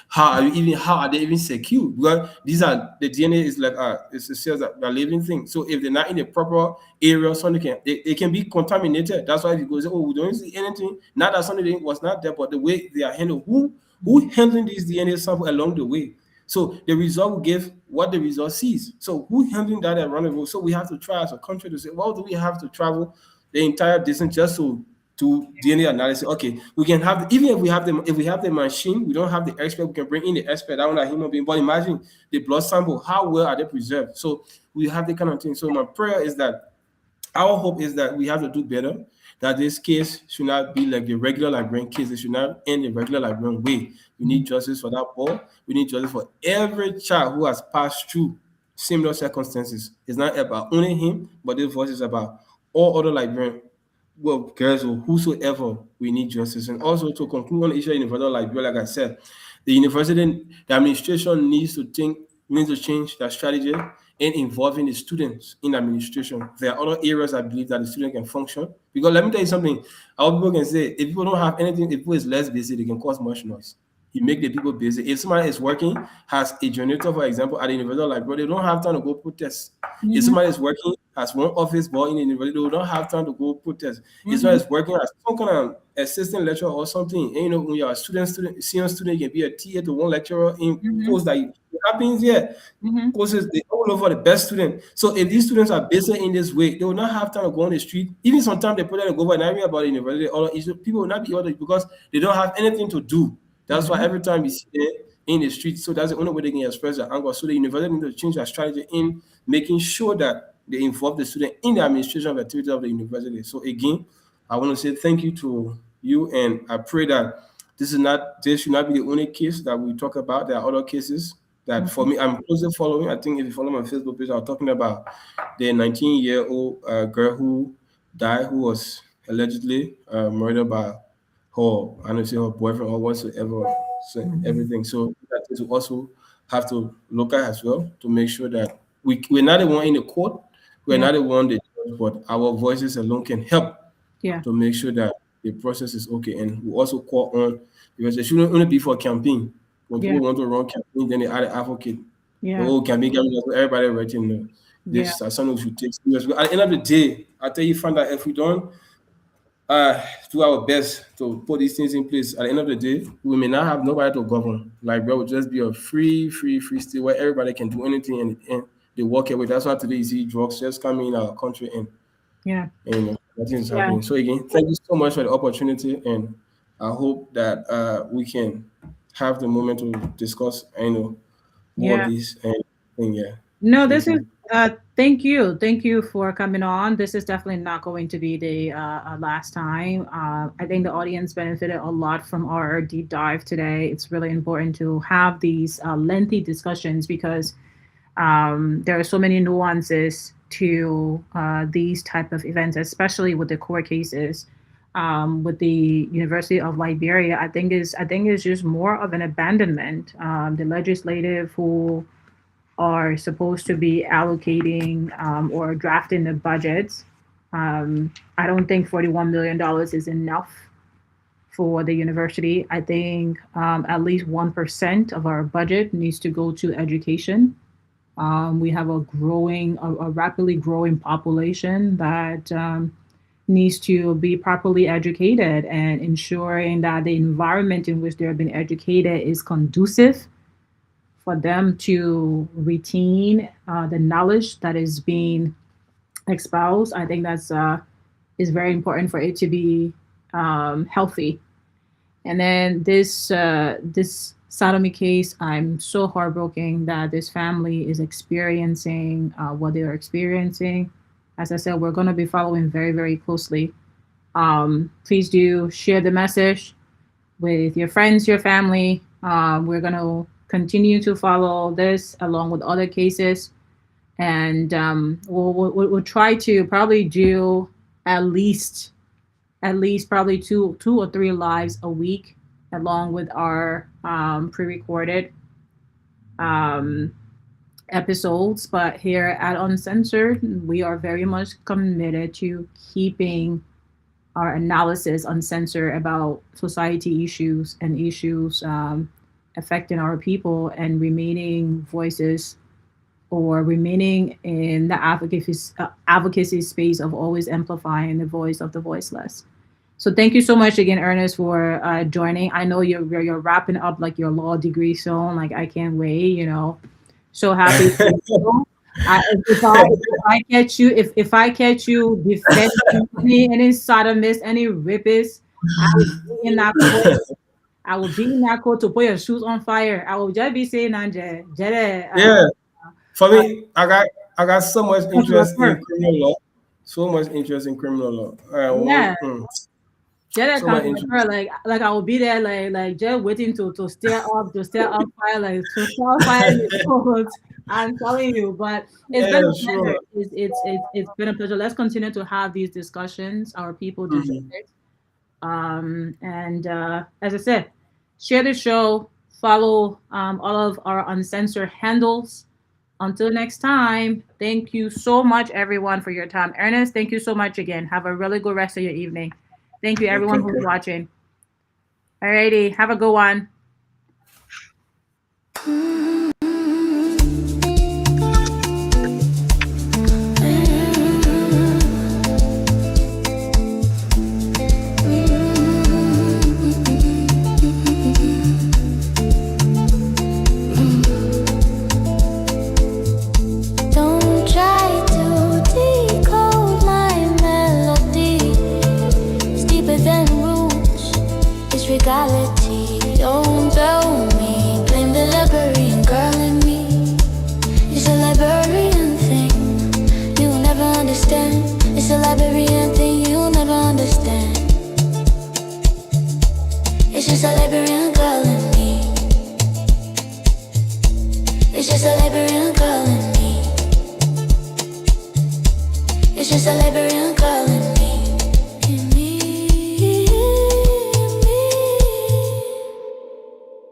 How are they even secure? Because the DNA is like it's a cells that are living thing. So if they're not in a proper area, something it can be contaminated. That's why people say, oh, we don't see anything. Not that something was not there, but the way they are handled, who handling these DNA sample along the way? So the result will give what the result sees. So who handling that around the road? So we have to try as a country to say, well, do we have to travel the entire distance just to DNA analysis? Okay, we can have even if we have the machine, we don't have the expert. We can bring in the expert. That one a human being. But imagine the blood sample. How well are they preserved? So we have the kind of thing. So my prayer is that our hope is that we have to do better. That this case should not be like the regular Liberian case. It should not end the regular Liberian way. We need justice for that boy. We need justice for every child who has passed through similar circumstances. It's not about only him, but this voice is about all other Liberian, well, girls or whosoever. We need justice. And also to conclude on the issue of University Liberia, like I said, the administration needs to change their strategy in involving the students in administration. There are other areas I believe that the student can function. Because let me tell you something, our people can say, if people don't have anything, if people is less busy, they can cause much noise. You make the people busy. If somebody is working, has a generator, for example, at the university library, they don't have time to go protest. If somebody is working as one office boy in the university, they don't have time to go protest. If somebody is working as some kind of assistant lecturer or something, and you know, when you're a senior student, you can be a TA to one lecturer in course that it happens here. Courses they all over the best student. So if these students are busy in this way, they will not have time to go on the street. Even sometimes they put them to go over and argue about the university, or people will not be able to because they don't have anything to do. That's why every time you see them in the street, so that's the only way they can express their anger. So the university needs to change their strategy in making sure that they involve the student in the administration of activities of the university. So again, I want to say thank you to you, and I pray that this should not be the only case that we talk about. There are other cases that for me, I'm closely following. I think if you follow my Facebook page, I'm talking about the 19-year-old girl who died, who was allegedly murdered by her, I don't say her boyfriend or whatsoever, so everything. So that is also have to look at as well to make sure that we're not the one in the court, we're not the one the judge, but our voices alone can help to make sure that the process is okay. And we also call on, because it shouldn't only be for campaign. When people want to run campaign, then they add an advocate. Oh, campaign, so everybody writing this as something we should take serious. But at the end of the day, I tell you, find that if we don't do our best to put these things in place, at the end of the day, we may not have nobody to govern. Like, bro, will just be a free state where everybody can do anything and they walk away. That's why today you see drugs just coming in our country and nothing's happening. So again, thank you so much for the opportunity, and I hope that we can have the moment to discuss, more of these and No, this is thank you for coming on. This is definitely not going to be the last time. I think the audience benefited a lot from our deep dive today. It's really important to have these lengthy discussions because there are so many nuances to these type of events, especially with the court cases. With the University of Liberia, I think is just more of an abandonment. The legislative who are supposed to be allocating or drafting the budgets. I don't think $41 million is enough for the university. I think at least 1% of our budget needs to go to education. We have a rapidly growing population that needs to be properly educated, and ensuring that the environment in which they're being educated is conducive for them to retain the knowledge that is being espoused. I think that's is very important for it to be healthy. And then this sodomy case, I'm so heartbroken that this family is experiencing what they are experiencing. As I said, we're going to be following very, very closely. Please do share the message with your friends, your family. We're going to continue to follow this along with other cases. And we'll try to probably do at least probably two or three lives a week, along with our pre-recorded episodes. But here at Uncensored, we are very much committed to keeping our analysis uncensored about society issues and issues affecting our people, and remaining voices or remaining in the advocacy space of always amplifying the voice of the voiceless. So thank you so much again, Ernest, for joining. I know you're wrapping up like your law degree soon. Like, I can't wait, So happy. If I catch you defending any sodomists, any rapists, I will be in that court. I will be in that court to put your shoes on fire. I will just be saying, yeah. For me, I got so much interest in criminal law. So much interest in criminal law. So like I will be there like just waiting to stir up fire, like to stir fire in the court. I'm telling you, but it's been a pleasure. It's been a pleasure. Let's continue to have these discussions. Our people deserve it. And as I said, share the show, follow all of our uncensored handles. Until next time, thank you so much, everyone, for your time. Ernest, thank you so much again. Have a really good rest of your evening. Thank you, everyone who's watching. Alrighty, have a good one. Don't try to decode my melody. It's deeper than roots, it's reality. Don't tell me, blame the Liberian girl in me. It's a Liberian thing, you'll never understand. It's a Liberian thing, you'll never understand. It's just a Liberian girl in me. It's just a Liberian girl in me. It's just a Liberian girl in me.